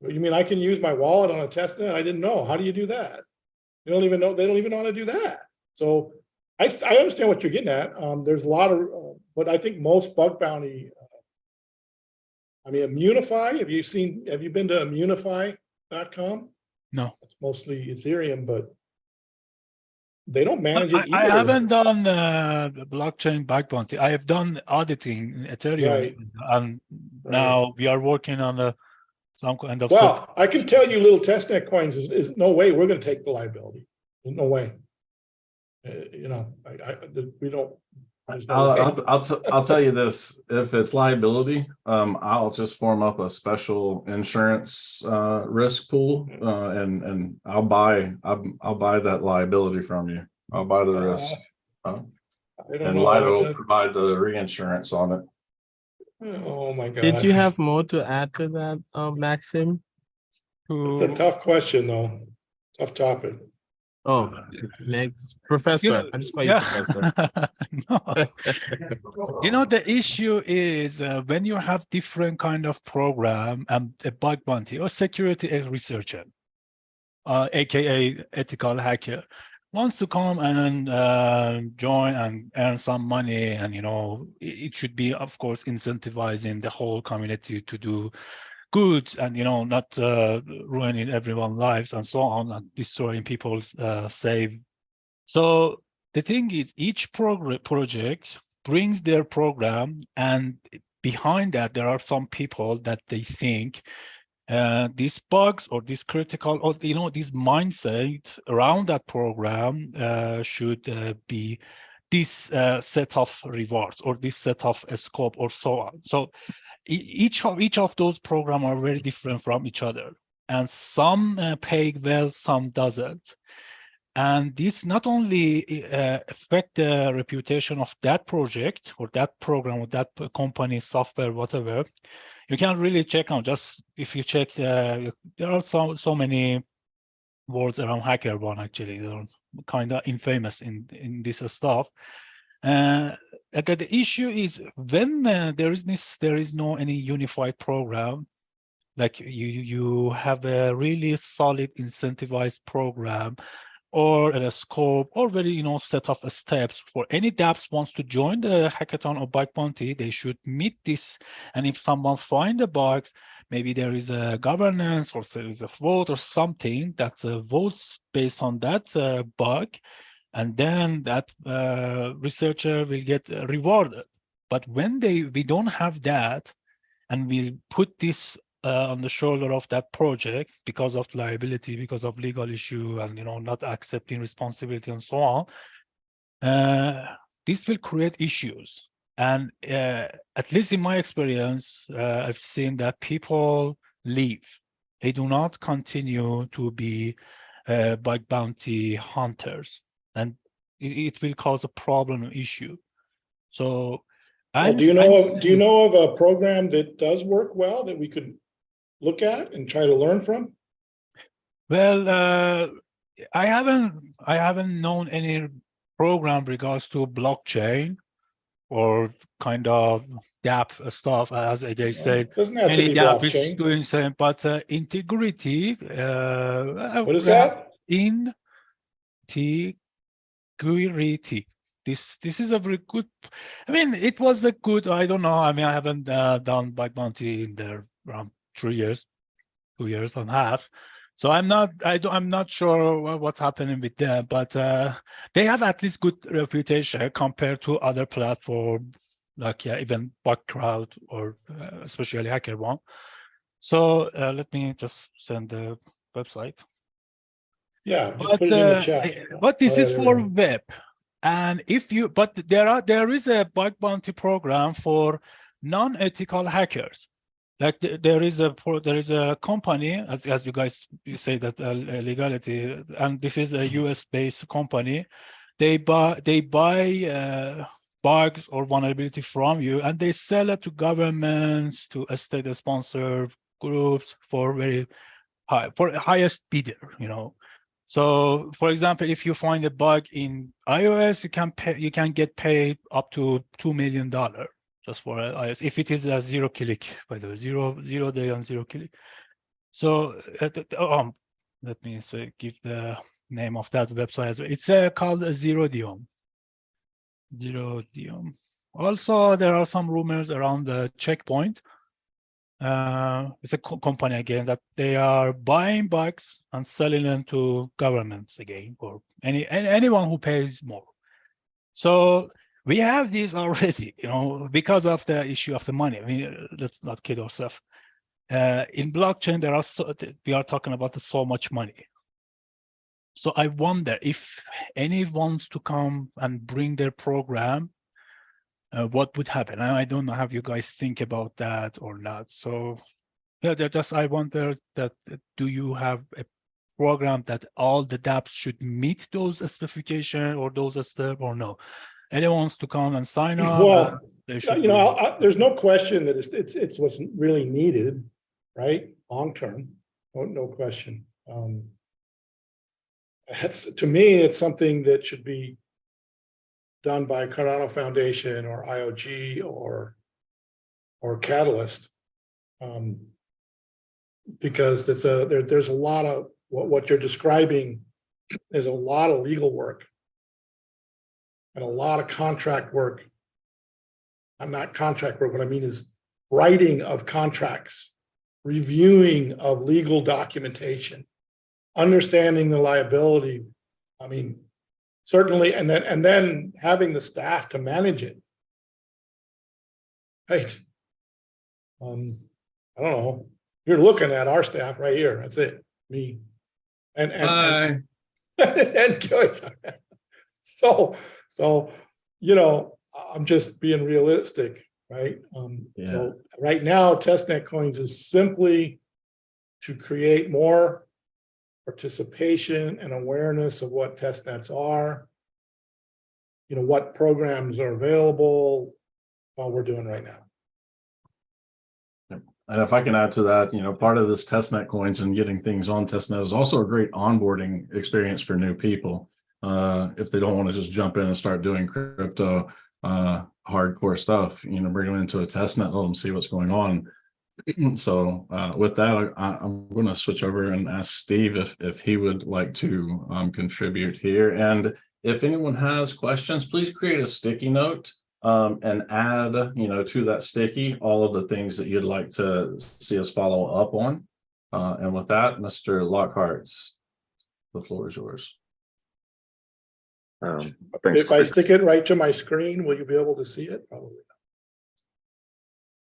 you mean I can use my wallet on a testnet? I didn't know. How do you do that? They don't even know how to do that. So I understand what you're getting at. There's a lot of, but I think most bug bounty, Immunify, have you been to immunify.com? no. It's mostly Ethereum, but they don't manage it I either. haven't done the blockchain bug bounty. I have done auditing in Ethereum, Right. and now we are working on some kind of. Well, I can tell you, little testnet coins is no way we're going to take the liability. There's no way. We don't. There's no way. I'll tell you this: if it's liability, I'll just form up a special insurance risk pool, and I'll buy that liability from you. I'll buy the risk, I don't and know. Lido will provide the reinsurance on it. Oh my God. Did you have more to add to that, Maxim? It's a tough question, though. Tough topic. Oh, next, Professor. I just call you Professor. No. The issue is when you have different kind of program and a bug bounty or security researcher, aka ethical hacker, wants to come and join and earn some money, and it should be, of course, incentivizing the whole community to do good, and not ruining everyone's lives and so on, and destroying people's save. So the thing is, each project brings their program, and behind that there are some people that they think these bugs or this critical, or this mindset around that program should be this set of rewards or this set of scope or so on. So each of those programs are very different from each other, and some pay well, some doesn't. And this not only affect the reputation of that project or that program or that company, software, whatever. You can't really check on, just if you check, there are so many words around HackerOne, actually. They're kind of infamous in this stuff. The issue is when there is no any unified program, like you have a really solid incentivized program or a scope or very set of steps for any dApps wants to join the hackathon or bug bounty. They should meet this, and if someone find the bugs, maybe there is a governance or there is a vote or something that votes based on that bug, and then that researcher will get rewarded. But when we don't have that, and we put this on the shoulder of that project because of liability, because of legal issue, and not accepting responsibility and so on, this will create issues. And at least in my experience, I've seen that people leave. They do not continue to be bug bounty hunters, and it will cause a problem issue. So do you know of a program that does work well that we could look at and try to learn from? Well, I haven't known any program regards to blockchain, or kind of DApp stuff, as AJ said. Doesn't have to Any be DApp is blockchain. doing same, but integrity. What is that? Integrity. This is a very good. I mean, it was a good. I don't know. I mean, I haven't done bug bounty in there around 3 years, 2 years and a half. So I'm not sure what's happening with them, but they have at least good reputation compared to other platforms like even Bugcrowd or especially HackerOne. So let me just send the website. Yeah, just put it in the chat. But this Oh, is yeah, there for we go. web, and if you but there is a bug bounty program for non-ethical hackers. Like there is a company, as you guys say that legality, and this is a US based company. They buy bugs or vulnerability from you, and they sell it to governments, to state sponsored groups for very high, for highest bidder, you know. So, for example, if you find a bug in iOS, you can get paid up to $2 million just for iOS. If it is a zero click, by the way, zero day on zero click. So, let me say, give the name of that website as well. It's called Zerodium. Zerodium. Also, there are some rumors around the Checkpoint. It's a company again that they are buying bugs and selling them to governments again, or anyone who pays more. So we have these already, you know, because of the issue of the money. I mean, let's not kid ourselves. In blockchain, we are talking about so much money. So I wonder if anyone wants to come and bring their program, what would happen? I don't know how you guys think about that or not. So yeah, I wonder that do you have a program that all the dApps should meet those specifications or those steps, or no? Anyone wants to come and sign up? Well, they should you know, there's no question that it's what's really needed, right? Long term, no question. To me, it's something that should be done by Cardano Foundation or IOG or Catalyst, because there's a lot of what you're describing is a lot of legal work and a lot of contract work. I'm not contract work. What I mean is writing of contracts, reviewing of legal documentation, understanding the liability. I mean, certainly, and then having the staff to manage it. Right. I don't know. You're looking at our staff right here. That's it. Me. And Joyce. So, you know, I'm just being realistic, right? So right now, testnet coins is simply to create more participation and awareness of what testnets are, you know, what programs are available, all we're doing right now. And if I can add to that, you know, part of this testnet coins and getting things on testnet is also a great onboarding experience for new people. If they don't want to just jump in and start doing crypto hardcore stuff, you know, bring them into a testnet, let them see what's going on. So with that, I'm going to switch over and ask Steve if he would like to contribute here. And if anyone has questions, please create a sticky note and add, you know, to that sticky all of the things that you'd like to see us follow up on. And with that, Mr. Lockhart, the floor is yours. Thanks, If I Chris. stick it right to my screen, will you be able to see it? Probably not.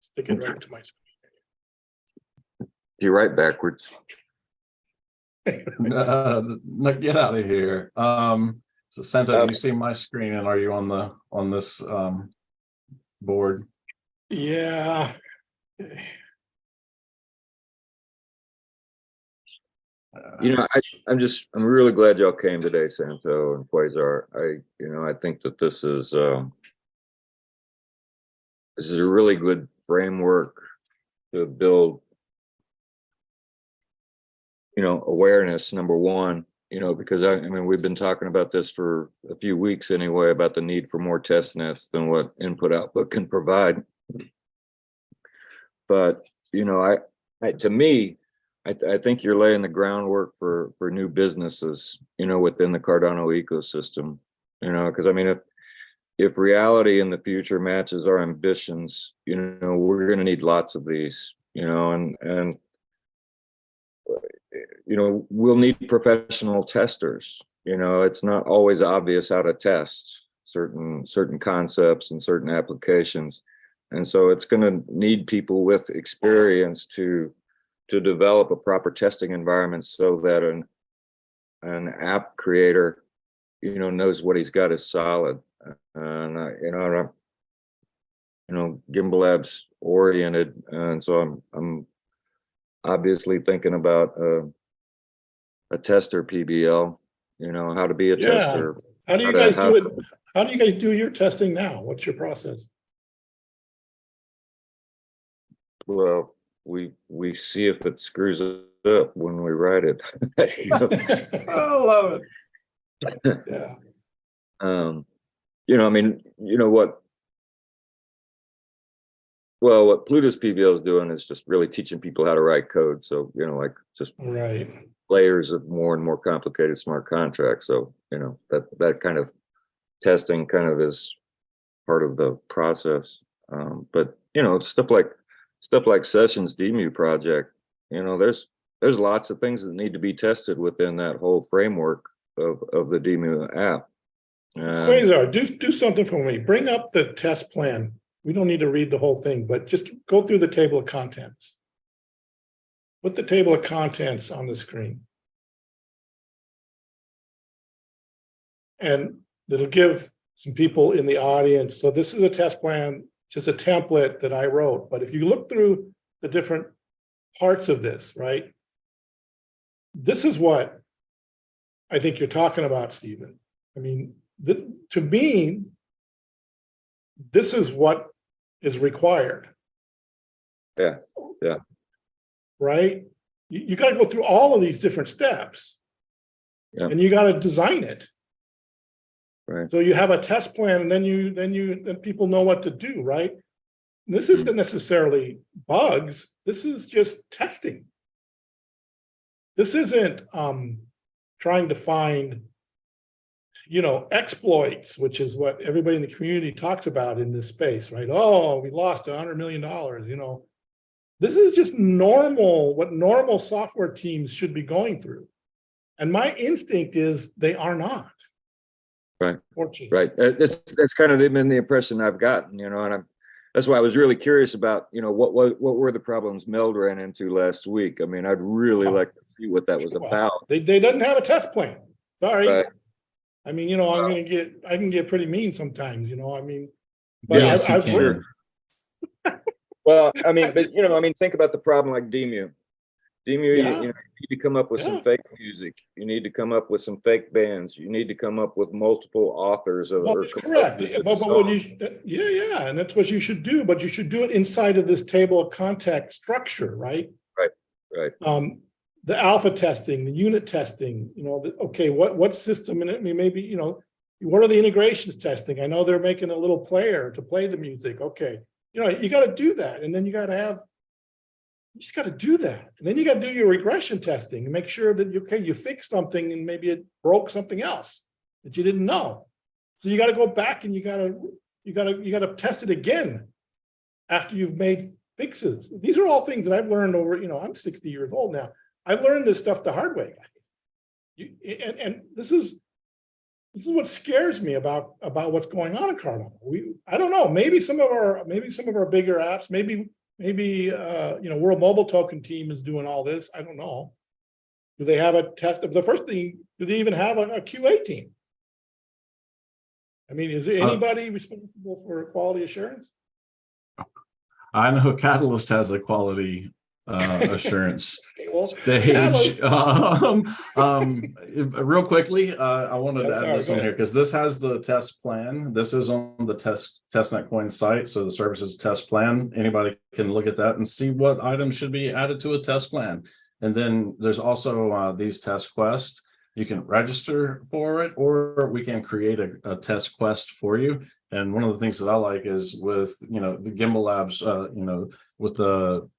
Stick it right to my screen. You write backwards. No, get out of here. So Santo, you see my screen, and are you on this board? Yeah. You know, I'm really glad y'all came today, Santo and Quasar. I think that this is a really good framework to build, you know, awareness, number one, because I mean, we've been talking about this for a few weeks anyway, about the need for more test nets than what input output can provide. But, to me, I think you're laying the groundwork for new businesses, within the Cardano ecosystem, because I mean, if reality in the future matches our ambitions, we're going to need lots of these, and we'll need professional testers. It's not always obvious how to test certain concepts and certain applications. And so it's going to need people with experience to develop a proper testing environment so that an app creator, knows what he's got is solid. And Gimbalabs oriented, and so I'm obviously thinking about a tester PBL, how to be a tester. How do you guys do it? How do you guys do your testing now? What's your process? Well, we see if it screws up when we write it. I love it. Yeah. I mean, what Pluto's PBL is doing is just really teaching people how to write code. So, like just Right. layers of more and more complicated smart contracts. So, that kind of testing kind of is part of the process. But, stuff like Sessions DMU project, there's lots of things that need to be tested within that whole framework of the DMU app. Quasar, do something for me. Bring up the test plan. We don't need to read the whole thing, but just go through the table of contents. Put the table of contents on the screen. And it'll give some people in the audience. So this is a test plan, just a template that I wrote. But if you look through the different parts of this, right? This is what I think you're talking about, Stephen. I mean, to me, this is what is required. Yeah. Right? You got to go through all of these different steps. Yeah. And you got to design it. Right. So you have a test plan, and then people know what to do, right? And this isn't necessarily bugs. This is just testing. This isn't trying to find, exploits, which is what everybody in the community talks about in this space, right? Oh, we lost $100 million. This is just what normal software teams should be going through. And my instinct is they are not. Right. Fortunately. Right. That's kind of been the impression I've gotten, and that's why I was really curious about, what were the problems Meld ran into last week. I mean, I'd really like to see what that was about. They didn't have a test plan. Sorry. Right. I mean, I can get pretty mean sometimes, I mean, but Yes, I've you can. heard. Well, I mean, but think about the problem like DMU. DMU, Yeah. you need to come up with some Yeah. fake music. You need to come up with some fake bands. You need to come up with multiple authors of. Well, that's correct. But what yeah, and that's what you should do. But you should do it inside of this table of context structure, right? Right. The alpha testing, the unit testing. Okay, what system in it? Maybe what are the integrations testing? I know they're making a little player to play the music. Okay, you got to do that, and then you just got to do that, and then you got to do your regression testing and make sure that you fixed something and maybe it broke something else that you didn't know. So you got to go back and you got to test it again after you've made fixes. These are all things that I've learned over. I'm 60 years old now. I learned this stuff the hard way. And this is what scares me about what's going on in Cardano. I don't know. Maybe some of our bigger apps. Maybe World Mobile Token team is doing all this. I don't know. Do they have a test? The first thing, do they even have a QA team? I mean, is there anybody responsible for quality assurance? I know Catalyst has a quality assurance Okay, well, stage. Real quickly, I wanted to add this one here because this has the test plan. This is on the testnet coin site. So the services test plan, anybody can look at that and see what items should be added to a test plan. And then there's also these test quests. you can register for it, or we can create a test quest for you. And one of the things that I like is with, the Gimbalabs, with the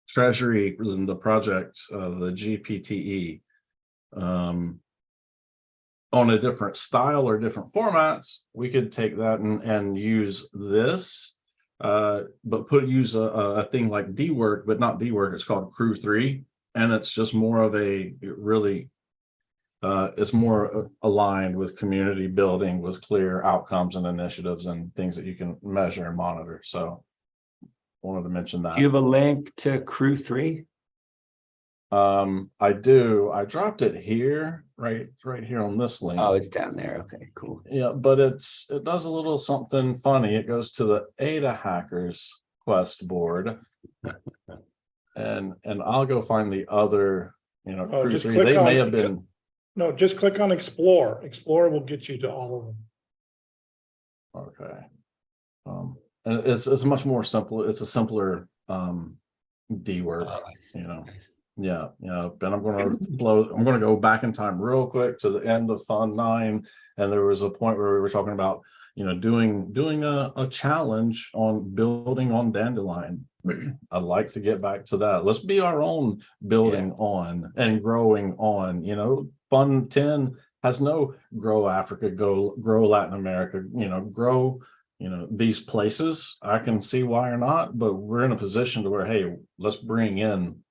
Treasury and the project, the GPTE, on a different style or different formats, we could take that and use this, but use a thing like D-Work, but not D-Work. It's called Crew 3, and it's just more of a really, it's more aligned with community building, with clear outcomes and initiatives and things that you can measure and monitor. So, wanted to mention that. Do you have a link to Crew 3? I do. I dropped it here, right here on this link. Oh, it's down there. Okay, cool. Yeah, but it does a little something funny. It goes to the Ada Hackers Quest board, and I'll go find the other. Crew just 3. click They may on- have been. No, just click on Explore. Explore will get you to all of them. Okay. And it's much more simple. It's a simpler D-Work. Oh, I see. Nice. Yeah, and I'm going to go back in time real quick to the end of Fund 9, and there was a point where we were talking about, doing a challenge on building on Dandelion. I'd like to get back to that. Let's be our own building on and growing on. Fund 10 has no grow Africa, grow Latin America, grow, these places. I can see why or not, but we're in a position to where, hey, let's bring in,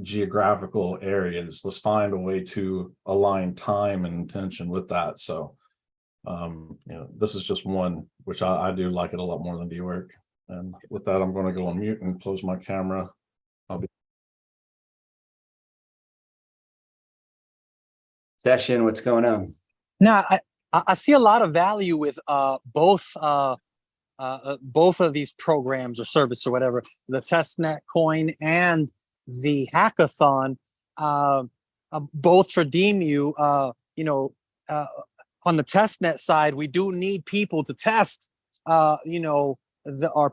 geographical areas. Let's find a way to align time and intention with that. So, this is just one, which I do like it a lot more than D-Work. And with that, I'm going to go on mute and close my camera. Session, what's going on? Now, I see a lot of value with both of these programs or service or whatever, the testnet coin and the hackathon, both for DMU. On the testnet side, we do need people to test, our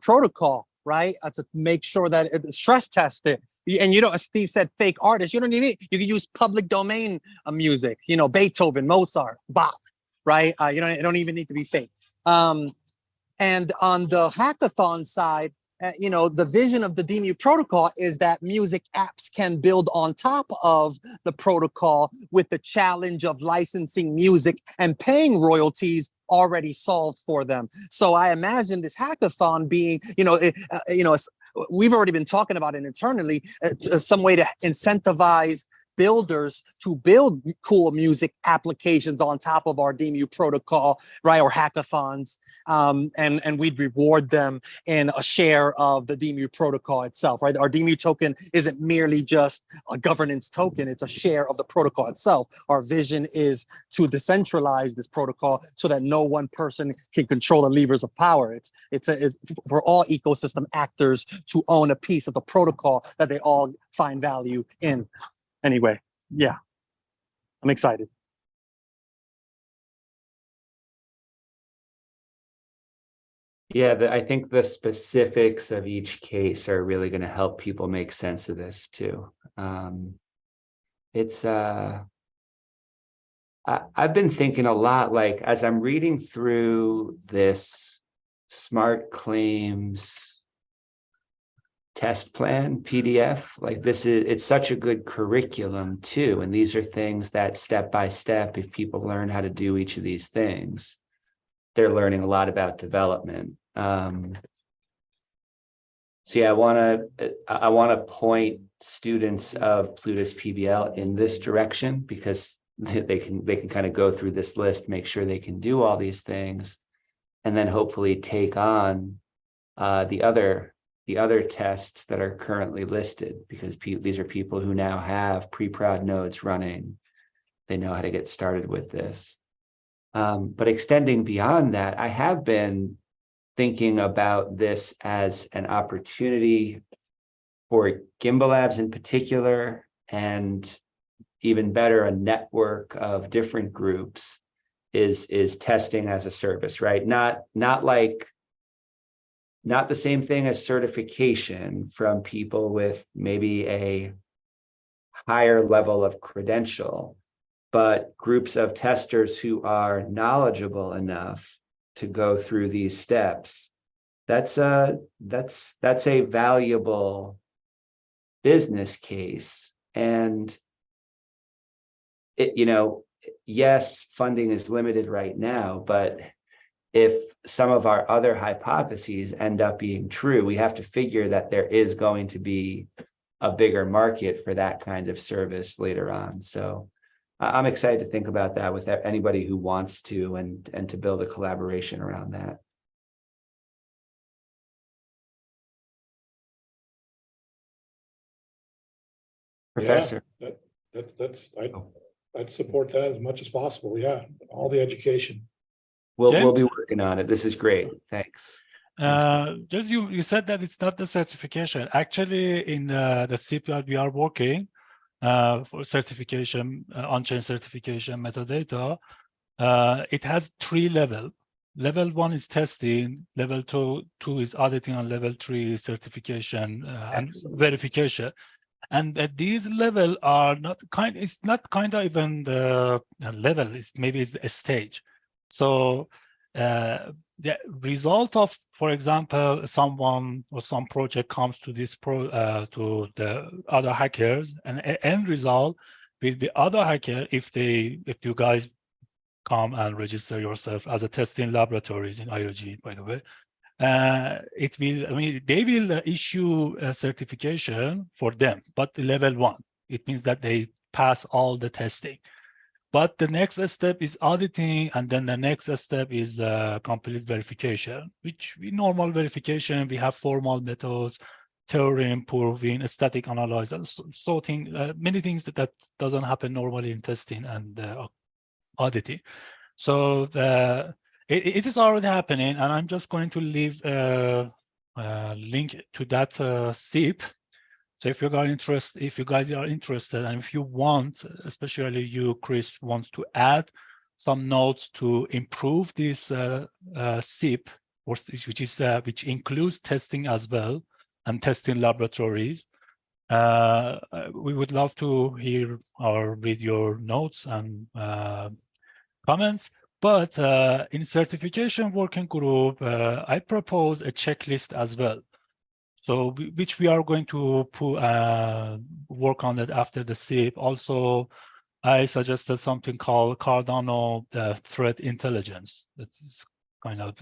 protocol, right? To make sure that it's stress tested. And as Steve said, fake artists, you don't need it. You can use public domain music, Beethoven, Mozart, Bach, right? It don't even need to be fake. And on the hackathon side, the vision of the DMU protocol is that music apps can build on top of the protocol with the challenge of licensing music and paying royalties already solved for them. So I imagine this hackathon being, we've already been talking about it internally, some way to incentivize builders to build cool music applications on top of our DMU protocol, right? Or hackathons, and we'd reward them in a share of the DMU protocol itself, right? Our DMU token isn't merely just a governance token, it's a share of the protocol itself. Our vision is to decentralize this protocol so that no one person can control the levers of power. It's for all ecosystem actors to own a piece of the protocol that they all find value in. Anyway, yeah, I'm excited. Yeah, I think the specifics of each case are really going to help people make sense of this too. I've been thinking a lot, like as I'm reading through this smart claims test plan PDF, like it's such a good curriculum too. And these are things that step by step, if people learn how to do each of these things, they're learning a lot about development. So yeah, I want to point students of Plutus PBL in this direction, because they can kind of go through this list, make sure they can do all these things, and then hopefully take on the other tests that are currently listed, because these are people who now have pre-prod nodes running. They know how to get started with this. But extending beyond that, I have been thinking about this as an opportunity for Gimbalabs in particular, and even better, a network of different groups is testing as a service, right? Not the same thing as certification from people with maybe a higher level of credential, but groups of testers who are knowledgeable enough to go through these steps, that's a valuable business case. And it, yes, funding is limited right now, but if some of our other hypotheses end up being true, we have to figure that there is going to be a bigger market for that kind of service later on. So I'm excited to think about that with anybody who wants to, and to build a collaboration around that. Professor. Yeah, I'd support that as much as possible. Yeah, all the education. We'll be James? working on it. This is great. Thanks. Just you said that it's not the certification. Actually, in the SIP that we are working for certification, on-chain certification metadata, it has 3 levels. Level 1 is testing, level 2 is auditing, and level 3 is certification and verification. And at these level are it's not kind of even the level, maybe it's a stage. So the result of, for example, someone or some project comes to this to the other hackers, and end result will be other hacker if you guys come and register yourself as a testing laboratories in IOG, by the way. They will issue a certification for them, but the level 1, it means that they pass all the testing. But the next step is auditing, and then the next step is complete verification, which normal verification, we have formal methods, theorem, proving, static analysis, sorting, many things that doesn't happen normally in testing and auditing. So it is already happening, and I'm just going to leave a link to that SIP. So if you guys are interested, and if you want, especially you, Chris, wants to add some notes to improve this SIP, which includes testing as well, and testing laboratories, we would love to hear or read your notes and comments. But in certification working group, I propose a checklist as well. So which we are going to work on it after the SIP. Also, I suggested something called Cardano threat intelligence. That's kind of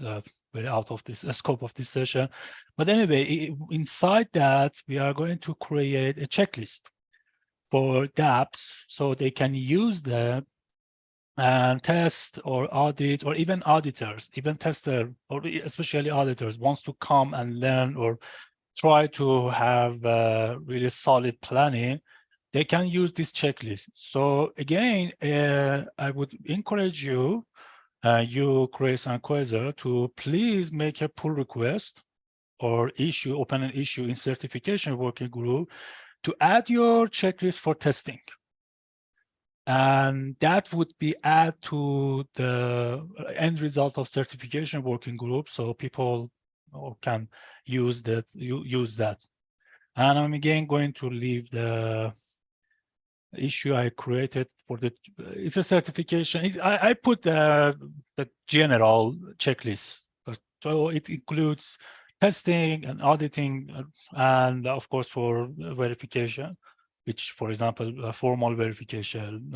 very out of this scope of this session. But anyway, inside that, we are going to create a checklist for dApps so they can use them and test or audit, or even auditors, even tester, or especially auditors wants to come and learn or try to have really solid planning, they can use this checklist. So again, I would encourage you, Chris and Quasar, to please make a pull request or open an issue in certification working group to add your checklist for testing. And that would be add to the end result of certification working group, so people can use that. And I'm again going to leave the issue I created for it's a certification. I put the general checklist, so it includes testing and auditing, and of course for verification, which, for example, formal verification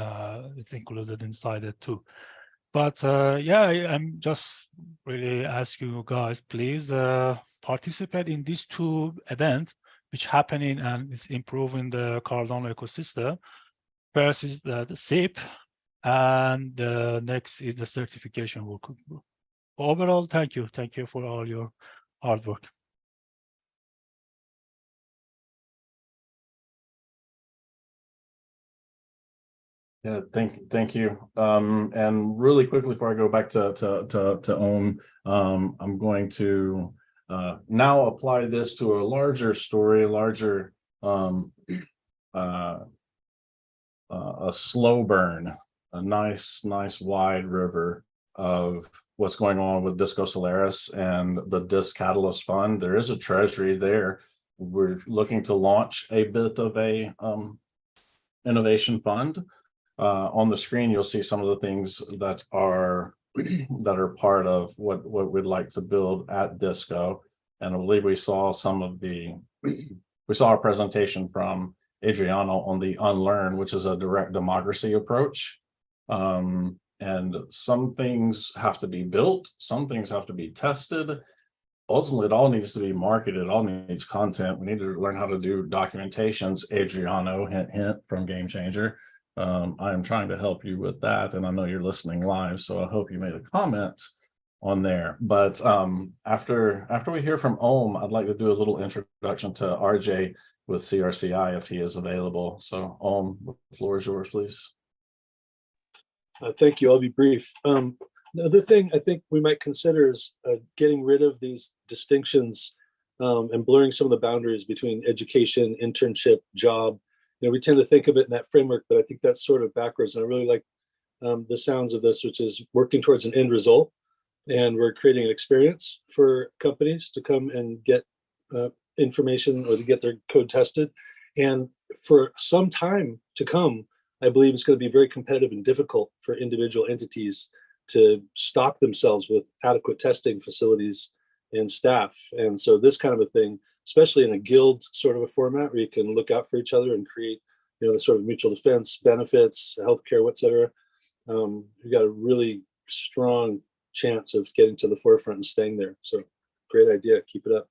is included inside it too. But yeah, I'm just really asking you guys, please participate in these 2 events, which happening and is improving the Cardano ecosystem. First is the SIP, and the next is the certification work group. Overall, thank you for all your hard work. Yeah, thank you. And really quickly before I go back to Ohm, I'm going to now apply this to a larger story, a slow burn, a nice wide river of what's going on with Disco Solaris and the Disc Catalyst Fund. There is a treasury there. We're looking to launch a bit of a Innovation Fund. On the screen, you'll see some of the things that are part of what we'd like to build at Disco. And I believe we saw a presentation from Adriano on the Unlearn, which is a direct democracy approach. And some things have to be built, some things have to be tested. Ultimately, it all needs to be marketed, it all needs content. We need to learn how to do documentations. Adriano, hint, hint, from Game Changer. I am trying to help you with that, and I know you're listening live, so I hope you made a comment on there. But after we hear from Ohm, I'd like to do a little introduction to RJ with CRCI if he is available. So Ohm, the floor is yours, please. Thank you. I'll be brief. Another thing I think we might consider is getting rid of these distinctions and blurring some of the boundaries between education, internship, job. You know, we tend to think of it in that framework, but I think that's sort of backwards. And I really like the sounds of this, which is working towards an end result. And we're creating an experience for companies to come and get information or to get their code tested. And for some time to come, I believe it's going to be very competitive and difficult for individual entities to stock themselves with adequate testing facilities and staff. And so this kind of a thing, especially in a guild sort of a format where you can look out for each other and create, you know, the sort of mutual defense benefits, healthcare, et cetera, you've got a really strong chance of getting to the forefront and staying there. So great idea. Keep it up.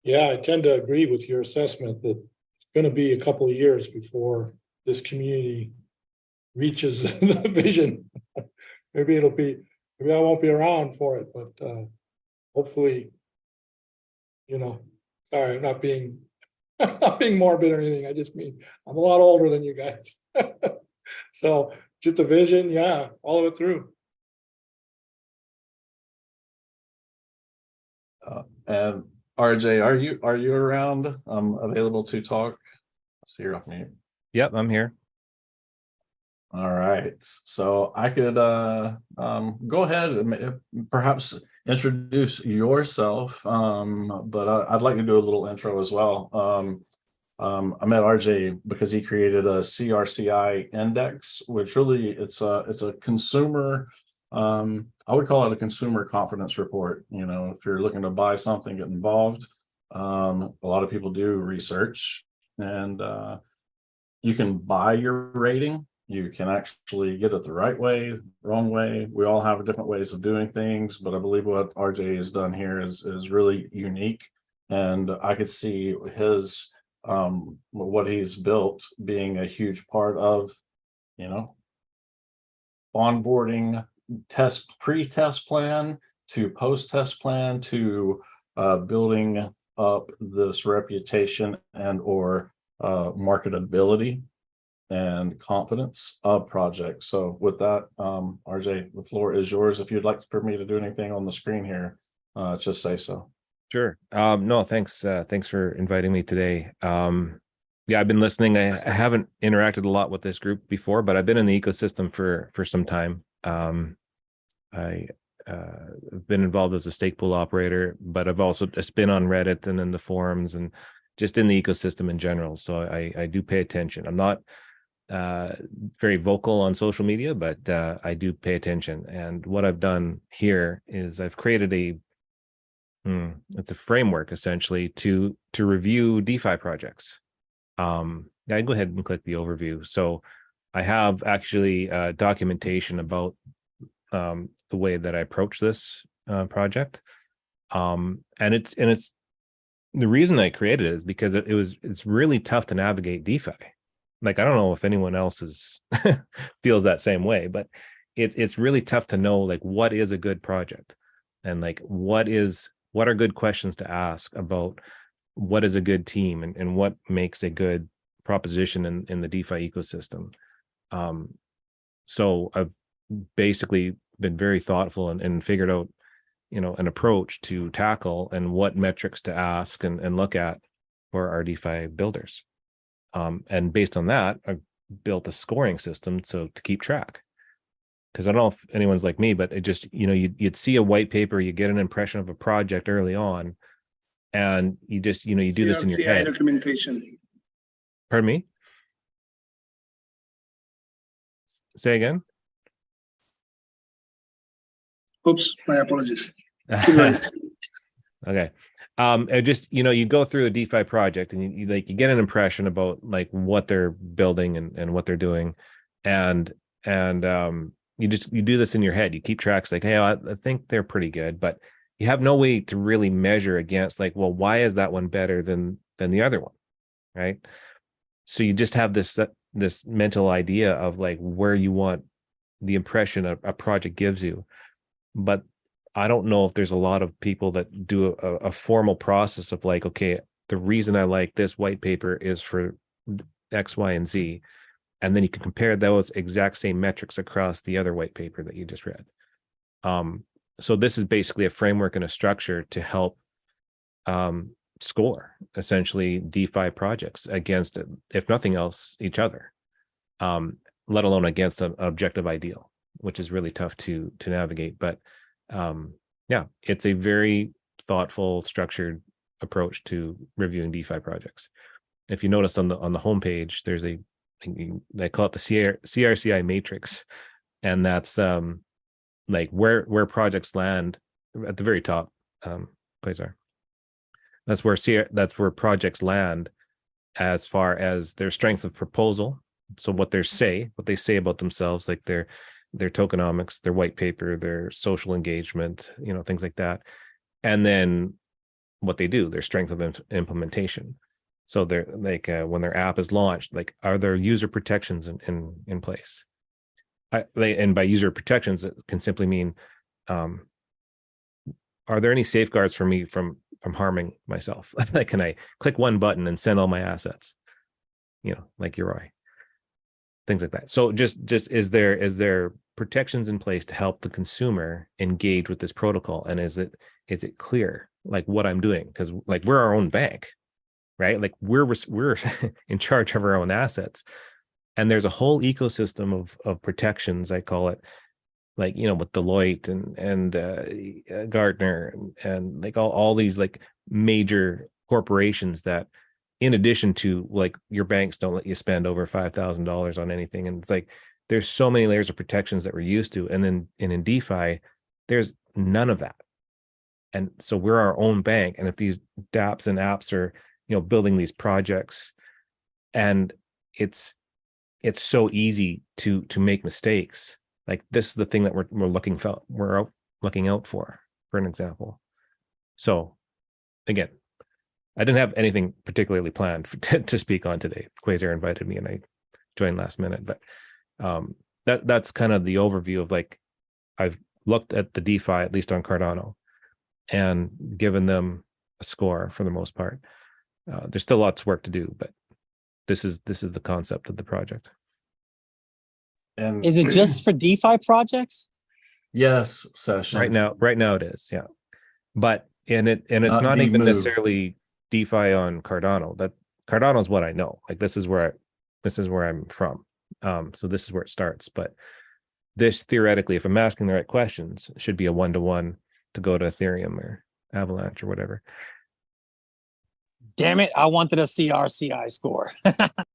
Yeah, I tend to agree with your assessment that it's going to be a couple of years before this community reaches the vision. Maybe I won't be around for it, but hopefully, you know, sorry, I'm not being morbid or anything. I just mean I'm a lot older than you guys. So just a vision, yeah, all of it through. And RJ, are you around? Available to talk? I see you're off mute. Yep, I'm here. All right, so I could go ahead and perhaps introduce yourself, but I'd like to do a little intro as well. I met RJ because he created a CRCI index, which really it's a consumer. I would call it a consumer confidence report. You know, if you're looking to buy something, get involved. A lot of people do research, and you can buy your rating. You can actually get it the right way, wrong way. We all have different ways of doing things, but I believe what RJ has done here is really unique, and I could see his what he's built being a huge part of, you know, onboarding, pre-test plan to post-test plan to building up this reputation and or marketability and confidence of projects. So with that, RJ, the floor is yours. If you'd like for me to do anything on the screen here, just say so. Sure. No, thanks. Thanks for inviting me today. Yeah, I've been listening. I haven't interacted a lot with this group before, but I've been in the ecosystem for some time. I've been involved as a stake pool operator, but I've also been on Reddit and in the forums and just in the ecosystem in general. So I do pay attention. I'm not very vocal on social media, but I do pay attention. And what I've done here is I've created it's a framework essentially to review DeFi projects. I go ahead and click the overview. So I have actually documentation about the way that I approach this project. And it's the reason I created it is because it's really tough to navigate DeFi. Like, I don't know if anyone else feels that same way, but it's really tough to know, like, what is a good project, and like what are good questions to ask about what is a good team, and what makes a good proposition in the DeFi ecosystem. So I've basically been very thoughtful and figured out, you know, an approach to tackle and what metrics to ask and look at for our DeFi builders. And based on that, I built a scoring system to keep track. Because I don't know if anyone's like me, but it just, you know, you'd see a white paper, you get an impression of a project early on, and you just, you know, you do this in your CRCI head. documentation. Pardon me? Say again? Oops, my apologies. Keep going. Okay. And just, you know, you go through a DeFi project and you like, you get an impression about like what they're building and what they're doing. And you do this in your head. You keep tracks like, hey, I think they're pretty good, but you have no way to really measure against like, well, why is that one better than the other one? Right. So you just have this mental idea of like where you want the impression a project gives you. But I don't know if there's a lot of people that do a formal process of like, okay, the reason I like this white paper is for X, Y, and Z. And then you can compare those exact same metrics across the other white paper that you just read. So this is basically a framework and a structure to help score essentially DeFi projects against, if nothing else, each other, let alone against an objective ideal, which is really tough to navigate. But yeah, it's a very thoughtful, structured approach to reviewing DeFi projects. If you notice on the homepage, there's they call it the CRCI matrix, and that's like where projects land at the very top. Quasar. That's where projects land as far as their strength of proposal. So what they say about themselves, like their tokenomics, their white paper, their social engagement, you know, things like that. And then what they do, their strength of implementation. So they're like when their app is launched, like are there user protections in place? And by user protections, it can simply mean, are there any safeguards for me from harming myself? Like, can I click one button and send all my assets? You know, like Uri. Things like that. So just is there protections in place to help the consumer engage with this protocol? And is it clear like what I'm doing? Because like we're our own bank, right? Like we're in charge of our own assets. And there's a whole ecosystem of protections, I call it, like, you know, with Deloitte and Gartner and like all these like major corporations that, in addition to like your banks don't let you spend over $5,000 on anything. And it's like, there's so many layers of protections that we're used to. And then in DeFi, there's none of that. And so we're our own bank. And if these dApps and apps are, you know, building these projects, and it's so easy to make mistakes. Like this is the thing that we're looking out for an example. So again, I didn't have anything particularly planned to speak on today. Quasar invited me and I joined last minute, but that's kind of the overview of like, I've looked at the DeFi, at least on Cardano, and given them a score for the most part. There's still lots of work to do, but this is the concept of the project. And Is it just for DeFi projects? yes, Session. Right now it is, yeah. But it's not even necessarily DeFi on Cardano. That Cardano is what I know. Like this is where I'm from. So this is where it starts. But this theoretically, if I'm asking the right questions, should be a 1-to-1 to go to Ethereum or Avalanche or whatever. Damn it! I wanted a CRCI score.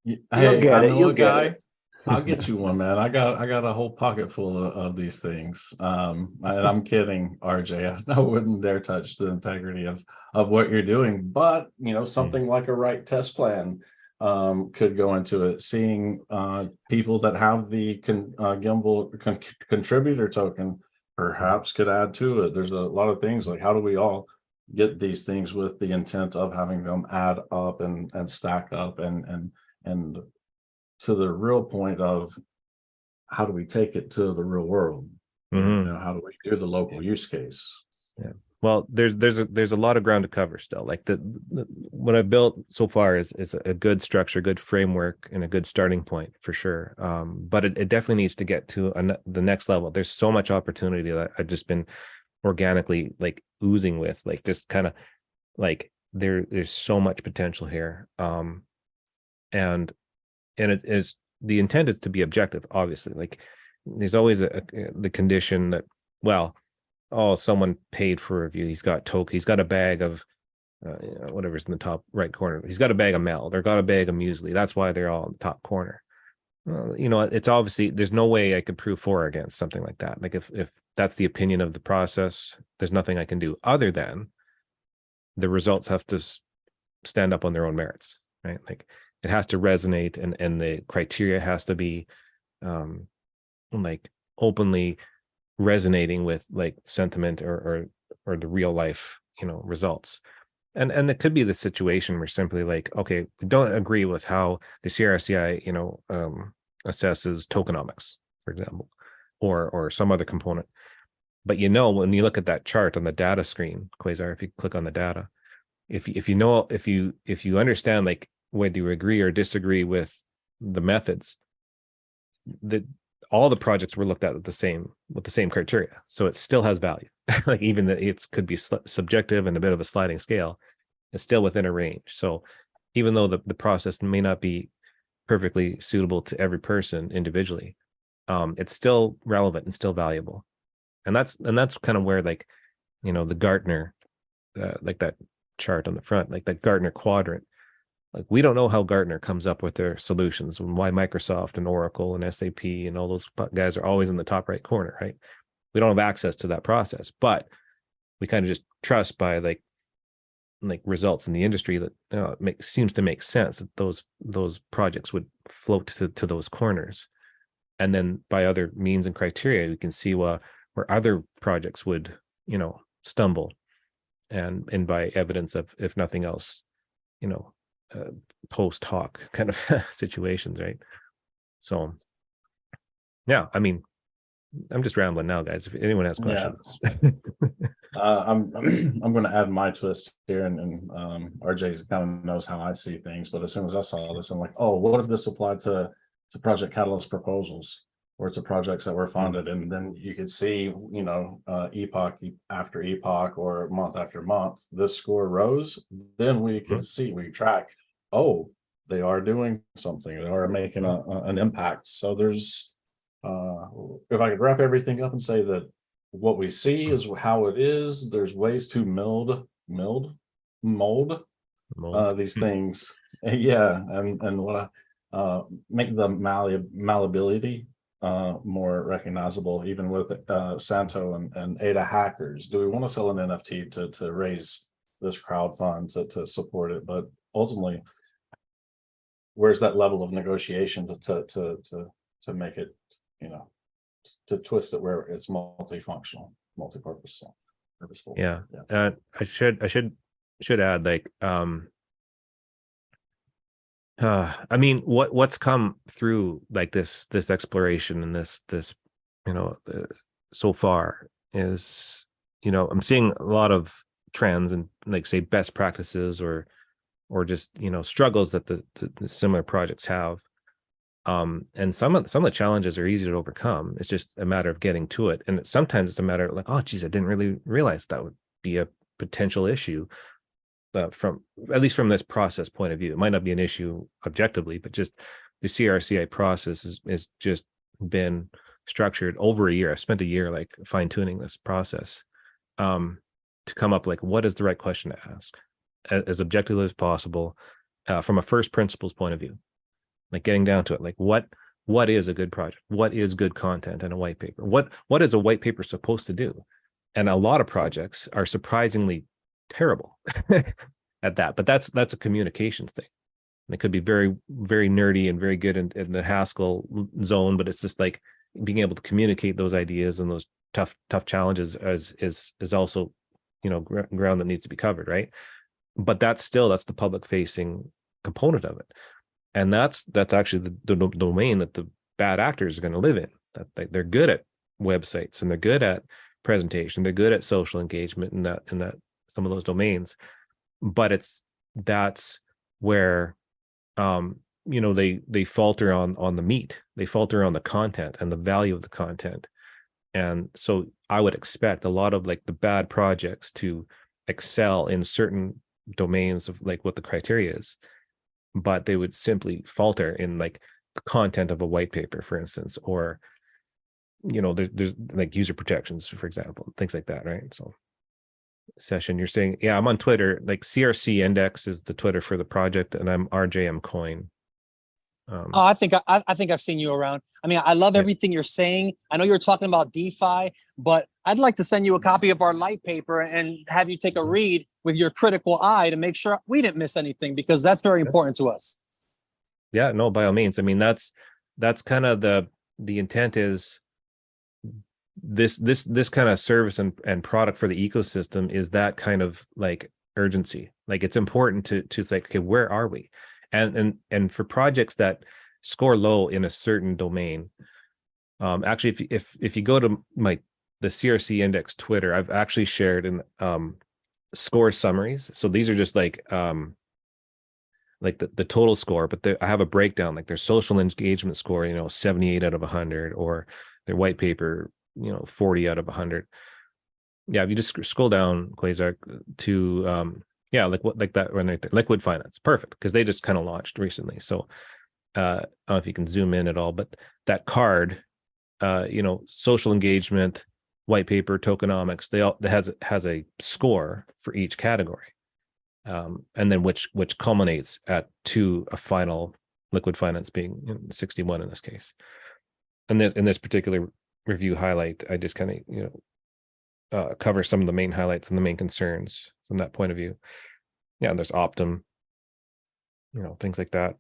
You'll get it. I'll get you one, man. I got a whole pocket full of these things. And I'm kidding, RJ. I wouldn't dare touch the integrity of what you're doing. But you know, something like a right test plan could go into it. Seeing people that have the Gimbal contributor token perhaps could add to it. There's a lot of things like, how do we all get these things with the intent of having them add up and stack up and to the real point of how do we take it to the real world? Mm-hmm. You know, how do we do the local use case? Yeah. Well, there's a lot of ground to cover still. Like the what I've built so far is a good structure, good framework, and a good starting point for sure. But it definitely needs to get to the next level. There's so much opportunity that I've just been organically like oozing with, like just kind of like there's so much potential here. And it is, the intent is to be objective, obviously. Like there's always the condition that, well, oh, someone paid for a review, he's got a bag of whatever's in the top right corner. He's got a bag of melt or got a bag of muesli. That's why they're all in the top corner. It's obviously there's no way I could prove for or against something like that. Like if that's the opinion of the process, there's nothing I can do other than the results have to stand up on their own merits, right? Like it has to resonate, and the criteria has to be like openly resonating with like sentiment or the real life results. And it could be the situation where simply like, okay, we don't agree with how the CRSCI assesses tokenomics, for example, or some other component. But when you look at that chart on the data screen, Quasar, if you click on the data, if you understand like whether you agree or disagree with the methods, that all the projects were looked at with the same criteria, so it still has value. Like even that it could be subjective and a bit of a sliding scale, it's still within a range. So even though the process may not be perfectly suitable to every person individually, it's still relevant and still valuable. And that's kind of where like the Gartner, like that chart on the front, like that Gartner quadrant. Like we don't know how Gartner comes up with their solutions and why Microsoft and Oracle and SAP and all those guys are always in the top right corner, right? We don't have access to that process, but we kind of just trust by like results in the industry that seems to make sense that those projects would float to those corners. And then by other means and criteria, we can see where other projects would, stumble, and by evidence of, if nothing else, post hoc kind of situations, right? So yeah, I mean, I'm just rambling now, guys. If anyone has questions. I'm going to add my twist here, and RJ kind of knows how I see things. But as soon as I saw this, I'm like, oh, what if this applied to Project Catalyst proposals or to projects that were funded? And then you could see, epoch after epoch or month after month, this score rose. Then we could see, we track, oh, they are doing something, they are making an impact. So there's, if I could wrap everything up and say that what we see is how it is, there's ways to mold these things. Yeah, and what make the malleability more recognizable, even with Santo and Ada hackers. Do we want to sell an NFT to raise this crowd fund to support it? But ultimately, where's that level of negotiation to make it, to twist it where it's multifunctional, multi-purposeful? Yeah. I should add, like, I mean, what's come through like this exploration and this so far is, I'm seeing a lot of trends and, like, say, best practices or just struggles that the similar projects have. And some of the challenges are easy to overcome. It's just a matter of getting to it. And sometimes it's a matter of like, oh, geez, I didn't really realize that would be a potential issue. From at least from this process point of view, it might not be an issue objectively, but just the CRCI process is just been structured over a year. I spent a year like fine tuning this process to come up like, what is the right question to ask as objectively as possible from a first principles point of view, like getting down to it, like what is a good project, what is good content in a white paper, what is a white paper supposed to do? And a lot of projects are surprisingly terrible at that, but that's a communications thing. And it could be very, very nerdy and very good in the Haskell zone, but it's just like being able to communicate those ideas and those tough challenges is also ground that needs to be covered, right? But that's the public facing component of it, and that's actually the domain that the bad actors are going to live in. That they're good at websites and they're good at presentation, they're good at social engagement in that some of those domains, but that's where they falter on the meat, they falter on the content and the value of the content. And so I would expect a lot of like the bad projects to excel in certain domains of like what the criteria is, but they would simply falter in like the content of a white paper, for instance, or there's like user protections, for example, things like that, right? So session. You're saying, yeah, I'm on Twitter. Like CRC Index is the Twitter for the project, and I'm RJM Coin. Oh, I think I've seen you around. I mean, I love Yeah. everything you're saying. I know you're talking about DeFi, but I'd like to send you a copy of our light paper and have you take a read with your critical eye to make sure we didn't miss anything, because that's very important to us. Yeah, no, by all means. I mean, that's kind of the intent is this kind of service and product for the ecosystem is that kind of like urgency. Like it's important to like, okay, where are we? And for projects that score low in a certain domain, actually, if you go to the CRC Index Twitter, I've actually shared in score summaries. So these are just like the total score, but I have a breakdown, like their social engagement score, 78 out of 100, or their white paper, 40 out of 100. Yeah, if you just scroll down, Quasar, to yeah, like that one right there, Liquid Finance, perfect, because they just kind of launched recently. So I don't know if you can zoom in at all, but that card, social engagement, white paper, tokenomics, that has a score for each category, and then which culminates to a final Liquid Finance being 61 in this case. And in this particular review highlight, I just kind of cover some of the main highlights and the main concerns from that point of view. Yeah, and there's Optum, things like that.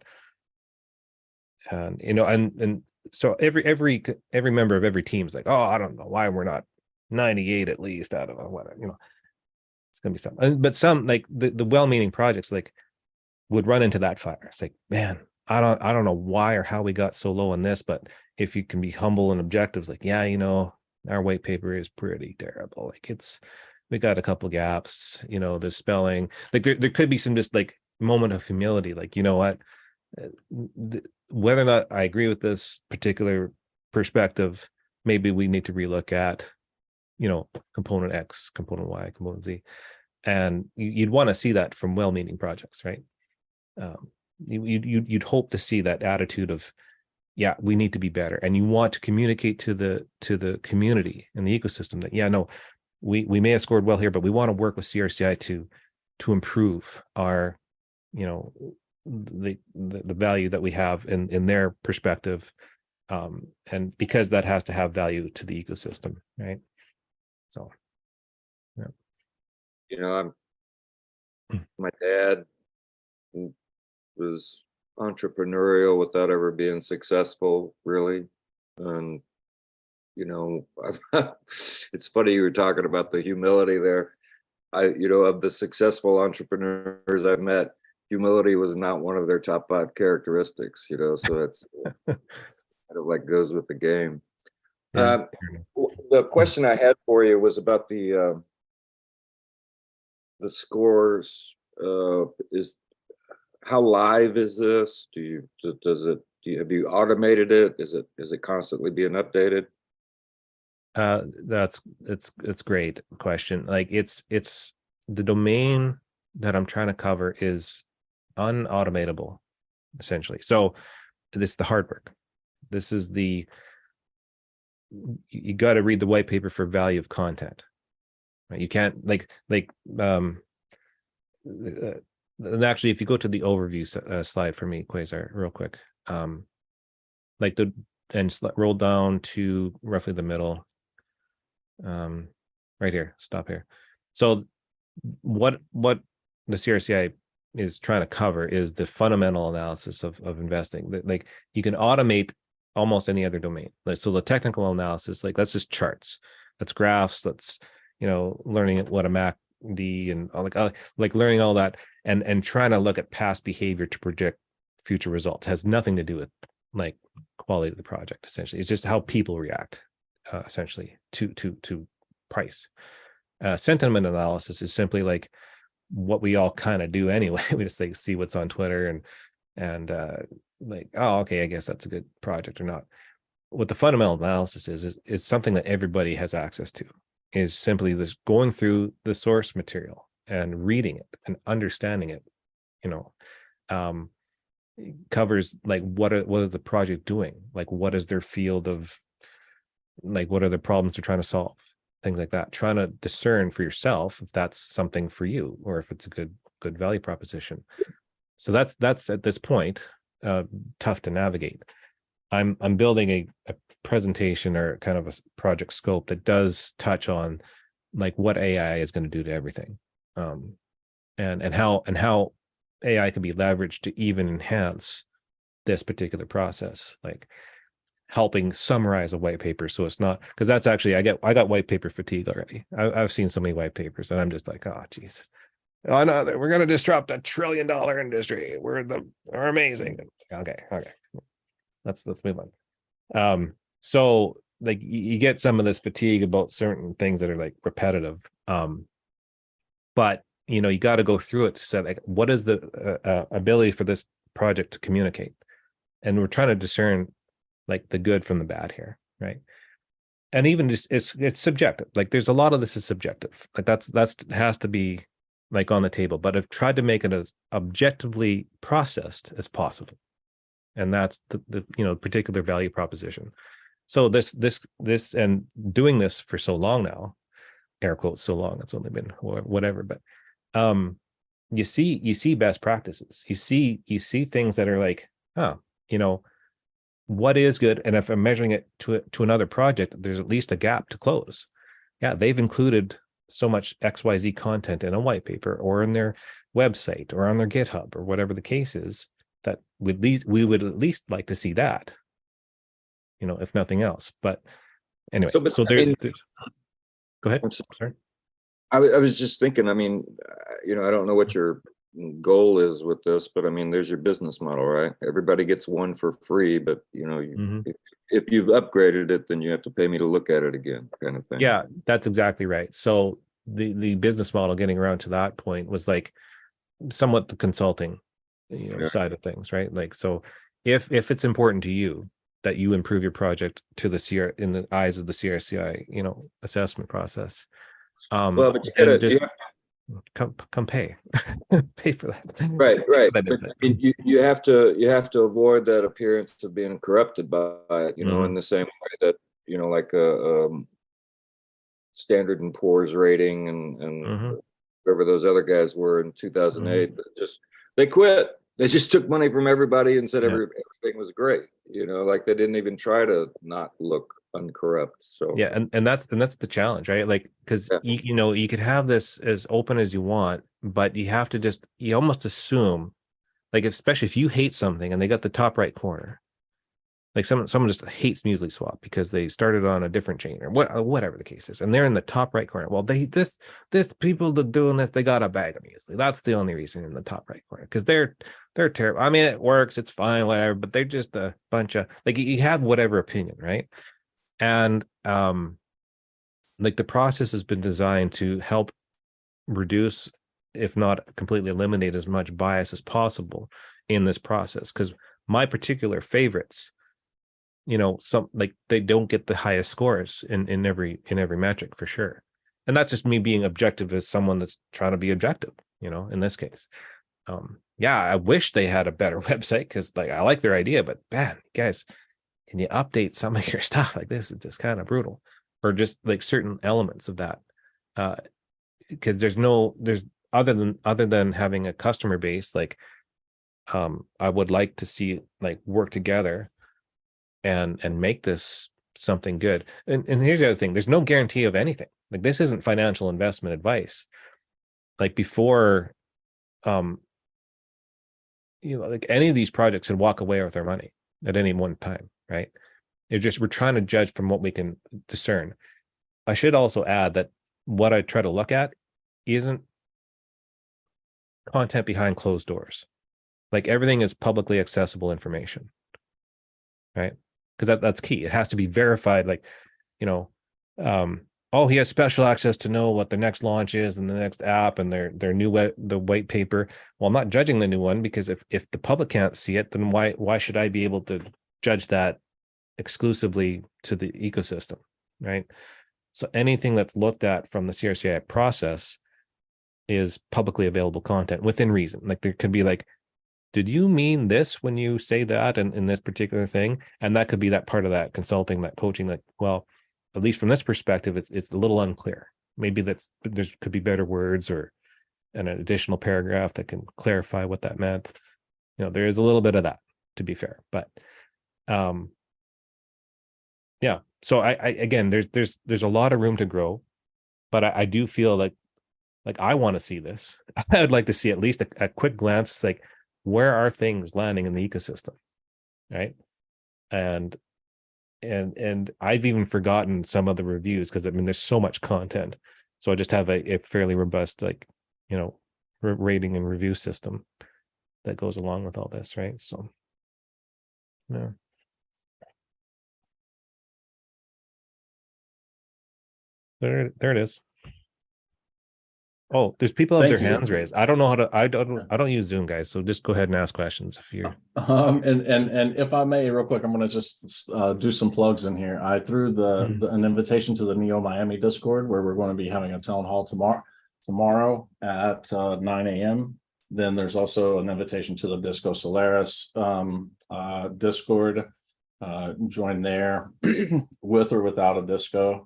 And and so every member of every team is like, oh, I don't know why we're not 98 at least out of whatever, it's gonna be something. But some, like the well-meaning projects, like, would run into that fire. It's like, man, I don't know why or how we got so low on this, but if you can be humble and objective, like, yeah, our white paper is pretty terrible. Like we got a couple gaps, the spelling, like there could be some just like moment of humility, like, you know what, whether or not I agree with this particular perspective, maybe we need to relook at, component X, component Y, component Z. And you'd want to see that from well-meaning projects, right? You'd hope to see that attitude of, yeah, we need to be better, and you want to communicate to the community and the ecosystem that, yeah, no, we may have scored well here, but we want to work with CRCI to improve our, the value that we have in their perspective, and because that has to have value to the ecosystem, right? So, yeah. My dad was entrepreneurial without ever being successful, really. And it's funny you were talking about the humility there. Of the successful entrepreneurs I've met, humility was not one of their top 5 characteristics, so it's kind of like goes with the game. Yeah. The question I had for you was about the scores. Is how live is this? Have you automated it? Is it constantly being updated? It's great question. Like it's the domain that I'm trying to cover is unautomatable, essentially. So this is the hard work. This is you got to read the white paper for value of content, right? You can't and actually, if you go to the overview slide for me, Quasar, real quick, roll down to roughly the middle, right here, stop here. So what the CRCI is trying to cover is the fundamental analysis of investing. Like, you can automate almost any other domain. So the technical analysis, like, that's just charts, that's graphs, that's learning what a MACD and like learning all that and trying to look at past behavior to predict future results has nothing to do with like quality of the project. Essentially, it's just how people react essentially to price. Sentiment analysis is simply like what we all kind of do anyway. We just like see what's on Twitter and like, oh, okay, I guess that's a good project or not. What the fundamental analysis is something that everybody has access to, is simply this going through the source material and reading it and understanding it, covers like what are the project doing, like what is their field of, like what are the problems they're trying to solve, things like that, trying to discern for yourself if that's something for you or if it's a good value proposition. So that's at this point tough to navigate. I'm building a presentation or kind of a project scope that does touch on like what AI is going to do to everything, and how AI can be leveraged to even enhance this particular process, like helping summarize a white paper. So it's not, because that's actually, I got white paper fatigue already. I've seen so many white papers and I'm just like, oh geez, oh no, we're going to disrupt $1 trillion industry. We're amazing. Okay. Let's move on. So like you get some of this fatigue about certain things that are like repetitive. But you know, you got to go through it to say like, what is the ability for this project to communicate? And we're trying to discern like the good from the bad here, right? And even just it's subjective. Like there's a lot of this is subjective. Like that's has to be like on the table. But I've tried to make it as objectively processed as possible, and that's the you know particular value proposition. So this and doing this for so long now, air quotes so long. It's only been whatever, but you see best practices. You see things that are like, you know, what is good, and if I'm measuring it to another project, there's at least a gap to close. Yeah, they've included so much XYZ content in a white paper or in their website or on their GitHub or whatever the case is, that we would at least like to see that, you know, if nothing else. But anyway, so there. Go ahead. I'm sorry. I was just thinking, I mean, you know, I don't know what your goal is with this, but I mean, there's your business model, right? Everybody gets one for free, but you know, if you've upgraded it, then you have to pay me to look at it again, kind of thing. Yeah, that's exactly right. So the business model getting around to that point was like somewhat the consulting, you know, side of things, right? Like, so if it's important to you that you improve your project to the in the eyes of the CRCI, you know, assessment process, well, but you gotta just come pay for that. Right. But I mean, you have to avoid that appearance of being corrupted by it, you know, in the same way that, you know, like a Standard and Poor's rating and whoever those other guys were in 2008, they quit. They just took money from everybody and said everything was great, you know, like they didn't even try to not look uncorrupt. So yeah, and that's the challenge, right? Like, because you know, you could have this as open as you want, but you have to you almost assume, like, especially if you hate something and they got the top right corner, like someone just hates Muesli Swap because they started on a different chain or whatever the case is, and they're in the top right corner. Well, this people that doing this, they got a bag of Muesli. That's the only reason in the top right corner, because they're terrible. I mean, it works, it's fine, whatever, but they're just a bunch of, like, you have whatever opinion, right? And like the process has been designed to help reduce, if not completely eliminate, as much bias as possible in this process. Because my particular favorites, you know, some like they don't get the highest scores in every metric for sure. And that's just me being objective as someone that's trying to be objective, you know, in this case. Yeah, I wish they had a better website, because like I like their idea, but man, guys, can you update some of your stuff? Like this is just kind of brutal, or just like certain elements of that, because there's other than having a customer base, like I would like to see like work together and make this something good. And here's the other thing: there's no guarantee of anything. Like, this isn't financial investment advice. Like, before, you know, like any of these projects could walk away with their money at any one time, right? It's just, we're trying to judge from what we can discern. I should also add that what I try to look at isn't content behind closed doors. Like, everything is publicly accessible information, right? Because that's key. It has to be verified. Like, you know, oh, he has special access to know what the next launch is and the next app and their the white paper. Well, I'm not judging the new one, because if the public can't see it, then why should I be able to judge that exclusively to the ecosystem, right? So anything that's looked at from the CRCI process is publicly available content within reason. Like, there could be like, did you mean this when you say that in this particular thing? And that could be that part of that consulting, that coaching, like, well, at least from this perspective, it's a little unclear. Maybe there's could be better words or an additional paragraph that can clarify what that meant. There is a little bit of that, to be fair, but yeah. So I again, there's a lot of room to grow, but I do feel like I want to see this. I would like to see at least a quick glance. It's like, where are things landing in the ecosystem, right? And I've even forgotten some of the reviews because there's so much content. So I just have a fairly robust rating and review system that goes along with all this, right? So yeah. There it is. Oh, there's people have Thank their you. hands raised. I don't know how to. I don't use Zoom, guys. So just go ahead and ask questions if you're. And if I may, real quick, I'm going to just do some plugs in here. I threw an invitation to the Neo Miami Discord, where we're going to be having a town hall tomorrow at 9 a.m. Then there's also an invitation to the Disco Solaris Discord. Join there with or without a disco.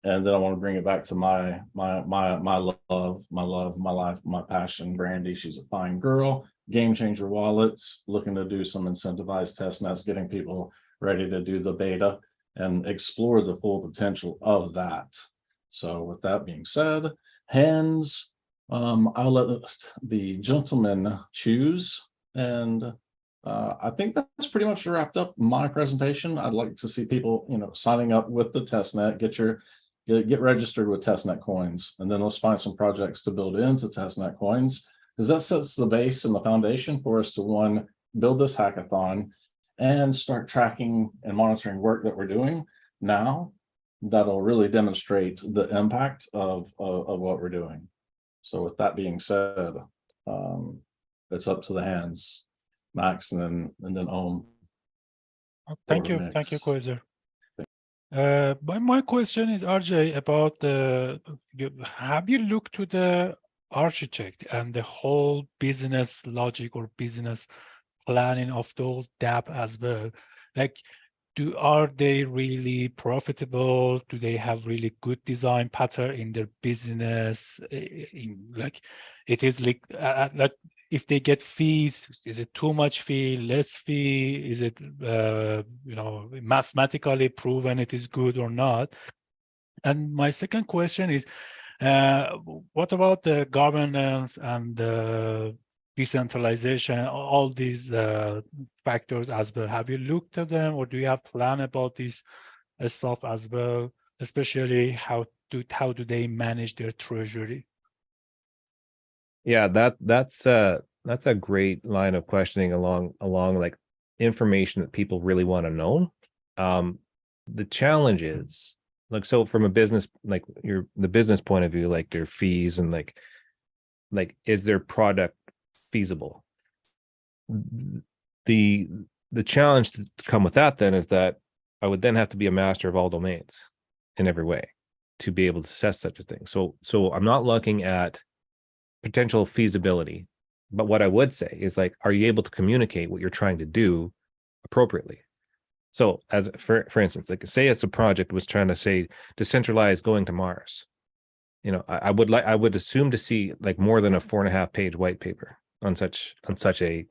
And then I want to bring it back to my love, my life, my passion, Brandy. She's a fine girl. Game Changer Wallets, looking to do some incentivized test nets, getting people ready to do the beta and explore the full potential of that. So with that being said, hands, I'll let the gentleman choose. And I think that's pretty much wrapped up my presentation. I'd like to see people, signing up with the testnet, get registered with testnet coins, and then let's find some projects to build into testnet coins, because that sets the base and the foundation for us to build this hackathon and start tracking and monitoring work that we're doing now that'll really demonstrate the impact of what we're doing. So with that being said, it's up to the hands, Max, and then Ohm. Thank you, Quasar. My question is, RJ, about have you looked to the architect and the whole business logic or business planning of those dApp as well? Like, are they really profitable? Do they have really good design pattern in their business? If they get fees, is it too much fee, less fee? Is it mathematically proven it is good or not? And my second question is, what about the governance and the decentralization, all these factors as well? Have you looked at them, or do you have plan about this stuff as well? Especially how do they manage their treasury? Yeah, that's a great line of questioning along like information that people really want to know. The challenge is, like, so from a business, like the business point of view, like their fees and like is their product feasible? The challenge to come with that then is that I would then have to be a master of all domains in every way to be able to assess such a thing. So I'm not looking at potential feasibility, but what I would say is, like, are you able to communicate what you're trying to do appropriately? So as for instance, like, say it's a project was trying to say decentralize going to Mars. I would assume to see like more than a 4.5-page white paper on such a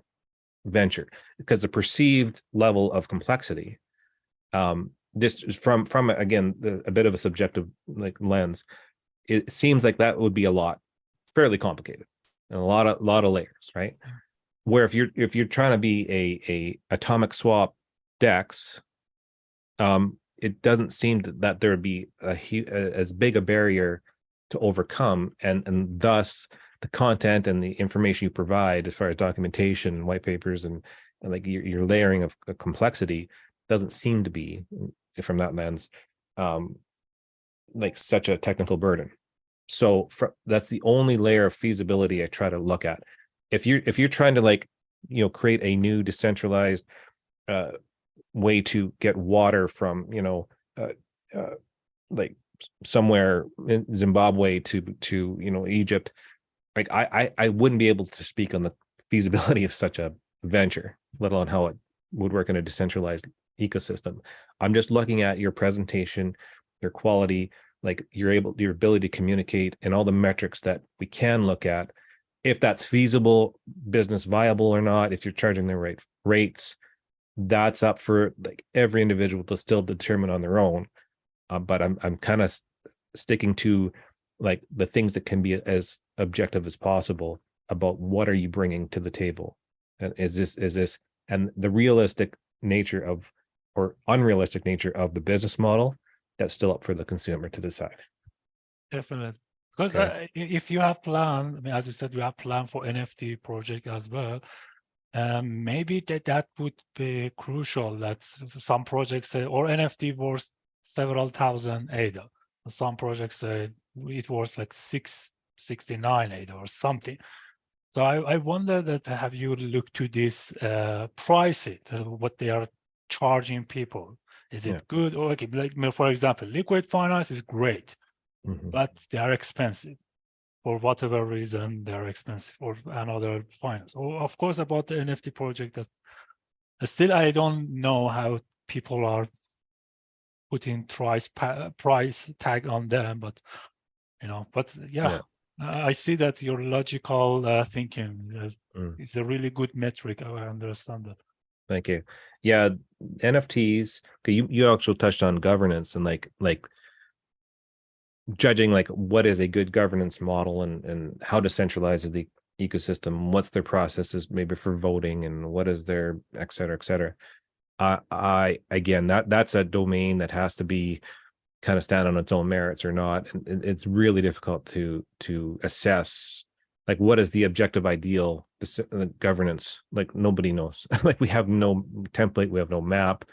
venture, because the perceived level of complexity, just from again a bit of a subjective like lens, it seems like that would be fairly complicated and a lot of layers, right? Where if you're trying to be a atomic swap DEX, it doesn't seem that there would be as big a barrier to overcome, and thus the content and the information you provide as far as documentation and white papers and like your layering of complexity doesn't seem to be, from that lens, like such a technical burden. So that's the only layer of feasibility I try to look at. If you're trying to, like, create a new decentralized way to get water from like somewhere in Zimbabwe to Egypt, like I wouldn't be able to speak on the feasibility of such a venture, let alone how it would work in a decentralized ecosystem. I'm just looking at your presentation, your quality, like your ability to communicate, and all the metrics that we can look at. If that's feasible, business viable or not, if you're charging the right rates, that's up for like every individual to still determine on their own. But I'm kind of sticking to like the things that can be as objective as possible about what are you bringing to the table, and is this and the realistic nature of or unrealistic nature of the business model, that's still up for the consumer to decide. Definitely. Because Okay. if you have plan, I mean, as you said, you have plan for NFT project as well. Maybe that would be crucial that some projects say, or NFT worth several thousand ADA. Some projects say it was like 669 ADA or something. So I wonder that have you looked to this pricing, what they are charging people? Is it Yeah. good? Or okay, like for example, liquid finance is great, Mhm. but they are expensive. For whatever reason, they're expensive, or another finance. Or of course, about the NFT project, that still I don't know how people are putting price tag on them, but but yeah, I see that your logical thinking Mm. is a really good metric. I understand that. Thank you. Yeah, NFTs. Okay, you also touched on governance and like judging like what is a good governance model, and how to centralize the ecosystem, what's their processes maybe for voting, and what is their et cetera, et cetera. I again, that's a domain that has to be kind of stand on its own merits or not, and it's really difficult to assess like what is the objective ideal governance. Like nobody knows. Like we have no template, we have no map,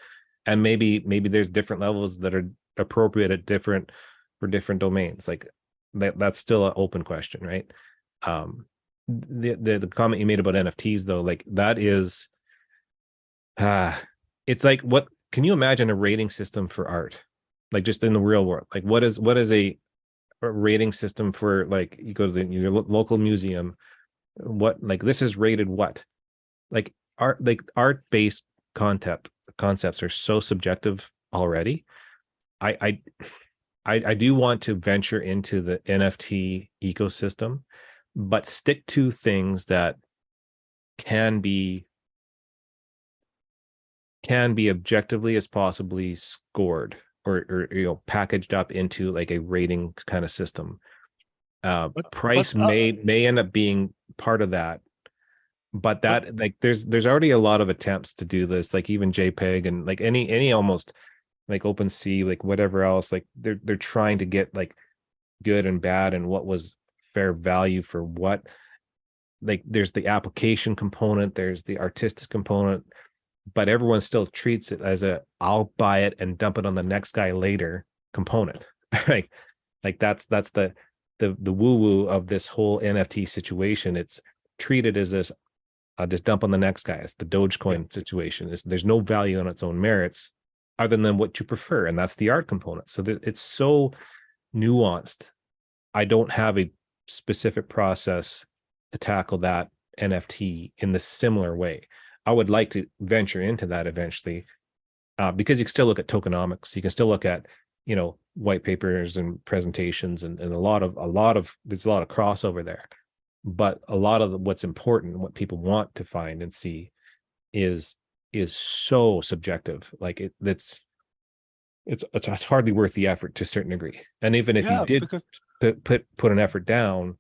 and maybe there's different levels that are appropriate at different for different domains. Like that's still an open question, right? The comment you made about NFTs though, like that is it's like, what can you imagine a rating system for art, like just in the real world? Like what is a rating system for, like you go to your local museum, what, like this is rated what? Like art based concepts are so subjective already. I do want to venture into the NFT ecosystem, but stick to things that can be objectively as possibly scored, or packaged up into like a rating kind of system. Price may end up being part of that, but that like there's already a lot of attempts to do this, like even JPEG and like any almost like OpenSea, like whatever else, like they're trying to get like good and bad and what was fair value for what. Like there's the application component, there's the artistic component, but everyone still treats it as a I'll buy it and dump it on the next guy later component. like that's the woo-woo of this whole NFT situation. It's treated as this I'll just dump on the next guy. It's the Dogecoin situation. There's no value on its own merits other than what you prefer, and that's the art component. So it's so nuanced. I don't have a specific process to tackle that NFT in the similar way. I would like to venture into that eventually, because you can still look at tokenomics. You can still look at, white papers and presentations, and a lot of there's a lot of crossover there. But a lot of what's important, what people want to find and see, is so subjective. Like it's hardly worth the effort to a certain degree. And even if you did put an effort down,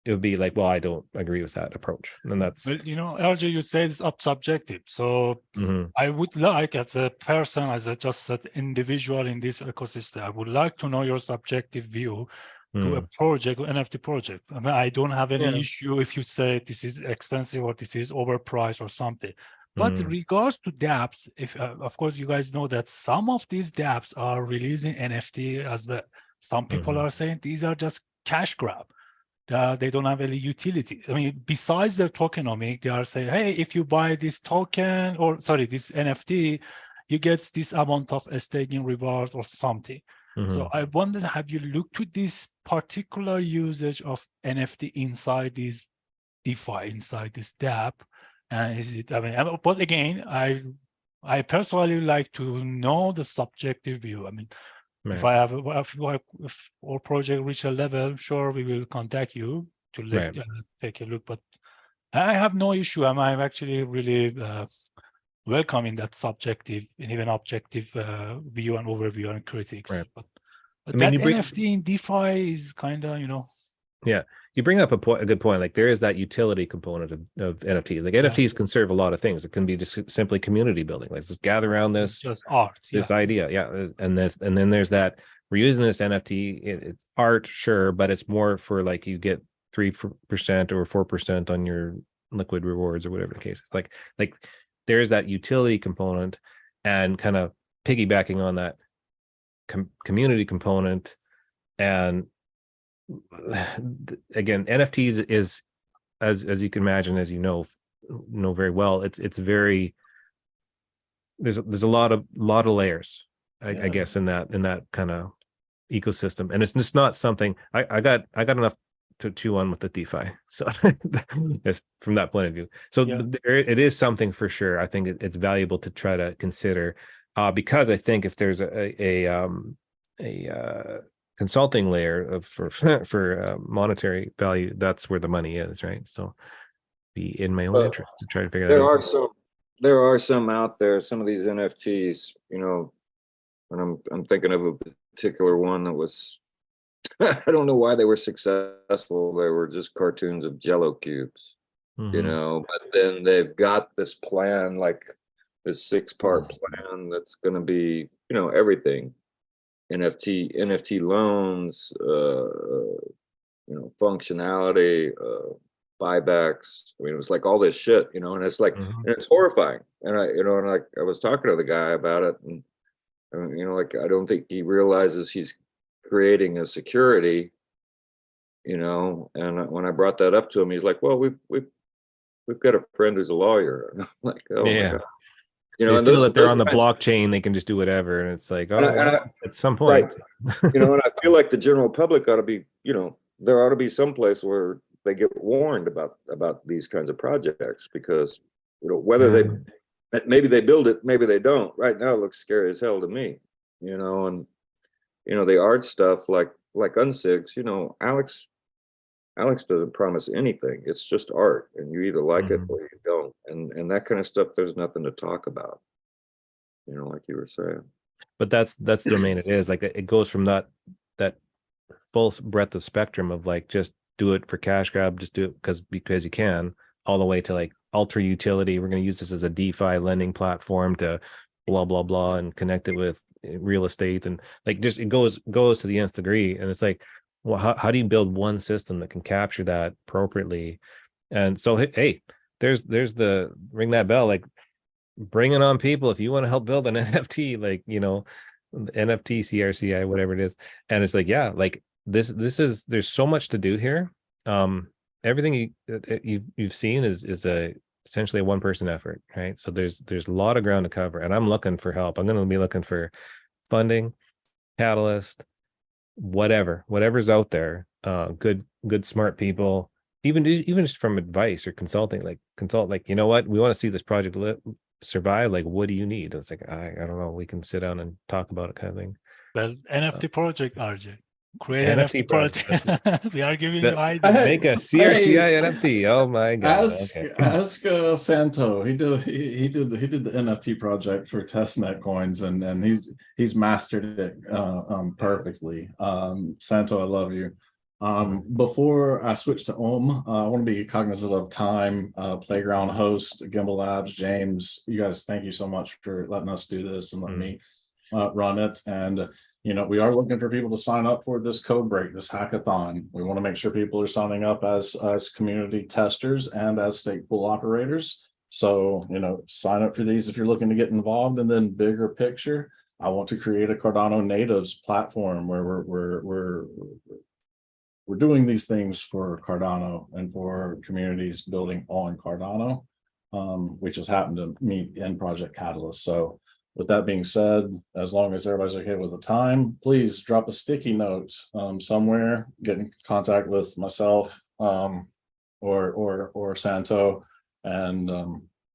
it would be like, well, I don't agree with that approach. And that's, well, LJ, you say it's subjective. So I would like, as a person, as I just said, individual in this ecosystem, I would like to know your subjective view to a project, NFT project. I mean, I don't have any issue if you say this is expensive or this is overpriced or something. But regards to dApps, if of course you guys know that some of these dApps are releasing NFT as well. Some people are saying these are just cash grab. They don't have any utility. I mean, besides their tokenomic, they are saying, hey, if you buy this token, or sorry, this NFT, you get this amount of staking reward or something. So I wondered, have you looked to this particular usage of NFT inside this DeFi, inside this dApp? And is it, I mean, but again, I I personally like to know the subjective view. I mean, if Right. I have if our project reach a level, sure, we will contact you to Right. take a look. But I have no issue. I'm actually really welcoming that subjective and even objective view and overview and critics. Right. But I mean, that you bring, NFT in DeFi is kind of, yeah, you bring up a good point. Like there is that utility component of NFTs. Like Yeah. NFTs can serve a lot of things. It can be just simply community building. Like let's gather around it's this just art. this idea. Yeah. And then there's that we're using this NFT. It's art, sure, but it's more for like you get 3% or 4% on your liquid rewards or whatever the case is. Like there's that utility component and kind of piggybacking on that community component. And again, NFTs is as you can imagine, as you know very well, it's very there's a lot of layers, I guess, in that kind of ecosystem, and it's just not something I got enough to chew on with the DeFi. So yes, from that point of view, so it is something for sure. I think it's valuable to try to consider, because I think if there's a consulting layer of for monetary value, that's where the money is, right? So be in my own interest to try to figure that out. There are some out there, some of these NFTs, you know, and I'm thinking of a particular one that was I don't know why they were successful. They were just cartoons of Jello cubes, you know, but then they've got this plan, like this 6-part plan that's going to be, you know, everything. NFT loans, you know, functionality, buybacks. I mean, it was like all this shit, you know, and it's like, and it's horrifying. And I was talking to the guy about it, and you know, like I don't think he realizes he's creating a security, you know. And when I brought that up to him, he's like, "Well, we've got a friend who's a lawyer." And I'm like, "Oh my God." You know, they and feel that they're on the blockchain, they can just do whatever, and it's like, at some point, you know, and I feel like the general public ought to be, you know, there ought to be some place where they get warned about these kinds of projects, because, you know, whether maybe they build it, maybe they don't. Right now, it looks scary as hell to me, you know. And you know, the art stuff, like Unsigs, you know, Alex doesn't promise anything. It's just art, and you either like it or you don't. And that kind of stuff, there's nothing to talk about, you know, like you were saying. But that's the domain it is. Like it goes from that full breadth of spectrum of like just do it for cash grab, just do it because you can, all the way to like ultra utility. We're going to use this as a DeFi lending platform to blah blah blah and connect it with real estate, and like just it goes to the nth degree. And it's like, well, how do you build one system that can capture that appropriately? And so hey, there's the ring that bell, like bring it on, people, if you want to help build an NFT, like, you know, NFT CRCI, whatever it is. And it's like, yeah, like this is, there's so much to do here. Everything you've seen is essentially a one-person effort, right? So there's a lot of ground to cover, and I'm looking for help. I'm going to be looking for funding, catalyst, whatever's out there, good smart people, even just from advice or consulting, like you know what, we want to see this project survive, like what do you need? It's like, I don't know, we can sit down and talk about it, kind of thing. Well, NFT project, RJ. Create NFT NFT project. We are giving you ideas. Make a CRCI NFT. Oh my God. Ask Santo. He did the NFT project for testnet coins, and he's mastered it perfectly. Santo, I love you. Before I switch to Om, I want to be cognizant of time. Playground host, Gimbalabs, James, you guys, thank you so much for letting us do this and letting me run it. And you know, we are looking for people to sign up for this code break, this hackathon. We want to make sure people are signing up as community testers and as stake pool operators. So, you know, sign up for these if you're looking to get involved. And then bigger picture, I want to create a Cardano natives platform where we're doing these things for Cardano and for communities building on Cardano, which has happened to me in Project Catalyst. So with that being said, as long as everybody's okay with the time, please drop a sticky note somewhere, get in contact with myself or Santo. And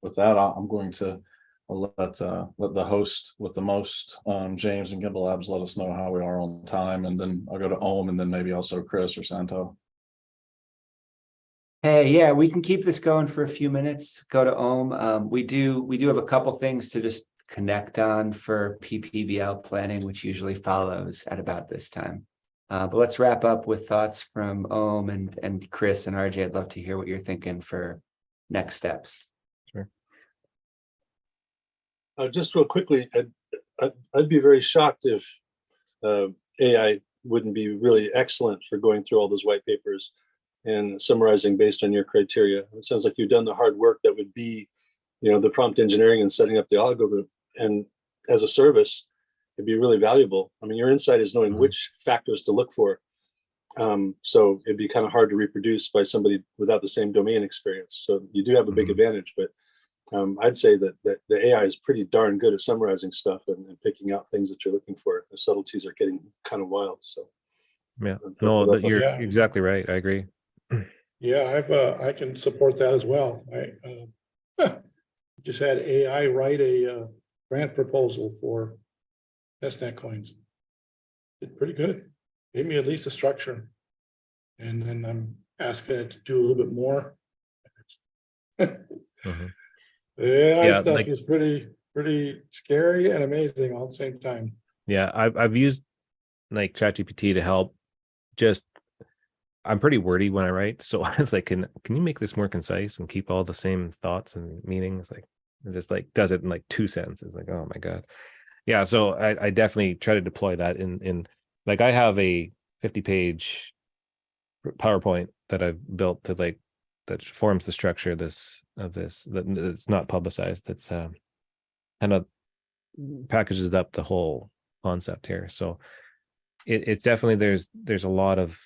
with that, I'm going to I'll let the host with the most, James and Gimbalabs, let us know how we are on time, and then I'll go to Ohm, and then maybe also Chris or Santo. Hey, yeah, we can keep this going for a few minutes. Go to Ohm. We do have a couple things to just connect on for PPBL planning, which usually follows at about this time. But let's wrap up with thoughts from Ohm and Chris and RJ. I'd love to hear what you're thinking for next steps. Sure. Just real quickly, I'd be very shocked if AI wouldn't be really excellent for going through all those white papers and summarizing based on your criteria. It sounds like you've done the hard work that would be, the prompt engineering and setting up the algorithm. And as a service, it'd be really valuable. I mean, your insight is knowing which factors to look for. So it'd be kind of hard to reproduce by somebody without the same domain experience. So you do have a big advantage, but I'd say that the AI is pretty darn good at summarizing stuff and picking out things that you're looking for. The subtleties are getting kind of wild. So Yeah, no, you're Yeah. exactly right. I agree. Yeah, I can support that as well. I just had AI write a grant proposal for testnet coins. Did pretty good. Gave me at least a structure. And then I'm asking it to do a little bit more. Mhm. AI Yeah, stuff like- is pretty scary and amazing all at the same time. Yeah, I've used like ChatGPT to help. Just I'm pretty wordy when I write, so I was like, can you make this more concise and keep all the same thoughts and meanings? Like, it just like does it in like 2 sentences. Like, oh my god, yeah. So I definitely try to deploy that in like I have a 50-page PowerPoint that I've built to like that forms the structure of this that it's not publicized. That's kind of packages up the whole concept here. So it's definitely there's a lot of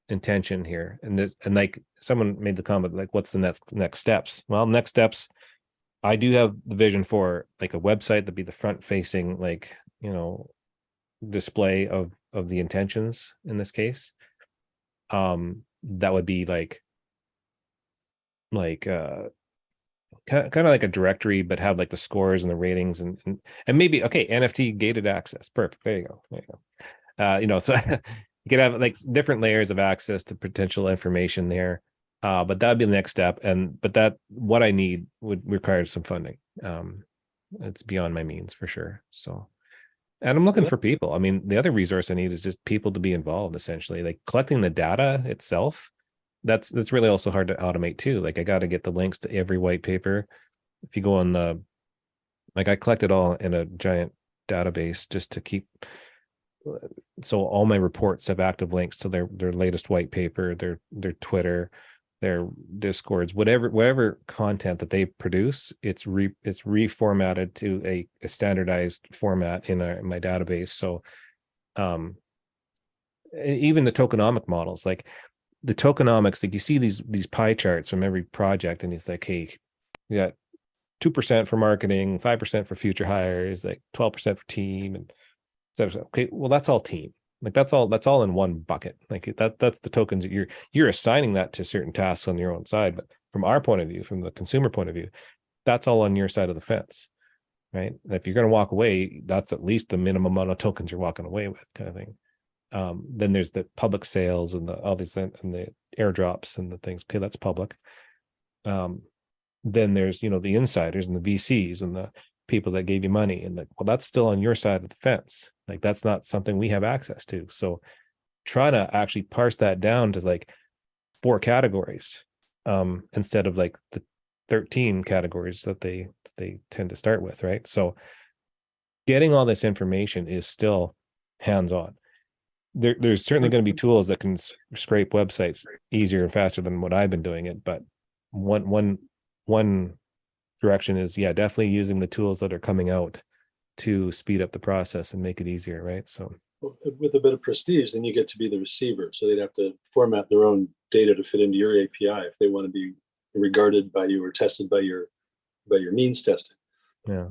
intention here, and like someone made the comment like, what's the next steps? Well, next steps, I do have the vision for like a website that'd be the front facing like display of the intentions in this case. That would be like kind of like a directory, but have like the scores and the ratings and maybe NFT gated access. Perfect. There you go. So you could have like different layers of access to potential information there. But that would be the next step. But that what I need would require some funding. It's beyond my means for sure. So, and I'm looking for people. I mean, the other resource I need is just people to be involved, essentially, like collecting the data itself. That's really also hard to automate too. Like I got to get the links to every white paper. If you go on like I collect it all in a giant database just to keep, so all my reports have active links to their latest white paper, their Twitter, their Discords, whatever content that they produce, it's reformatted to a standardized format in my database. So even the tokenomic models, like the tokenomics, like you see these pie charts from every project, and it's like, hey, you got 2% for marketing, 5% for future hires, like 12% for team, and 7%. Okay, well, that's all team. Like that's all in one bucket. Like that's the tokens that you're assigning that to certain tasks on your own side. But from our point of view, from the consumer point of view, that's all on your side of the fence, right? If you're going to walk away, that's at least the minimum amount of tokens you're walking away with, kind of thing. Then there's the public sales and all these and the airdrops and the things. Okay, that's public. Then there's the insiders and the VCs and the people that gave you money, and well, that's still on your side of the fence. Like that's not something we have access to. So try to actually parse that down to like 4 categories instead of like the 13 categories that they tend to start with, right? So getting all this information is still hands-on. There's certainly going to be tools that can scrape websites easier and faster than what I've been doing it, but one direction is definitely using the tools that are coming out to speed up the process and make it easier, right? So with a bit of prestige, then you get to be the receiver. So they'd have to format their own data to fit into your API if they want to be regarded by you or tested by your means testing. Yeah.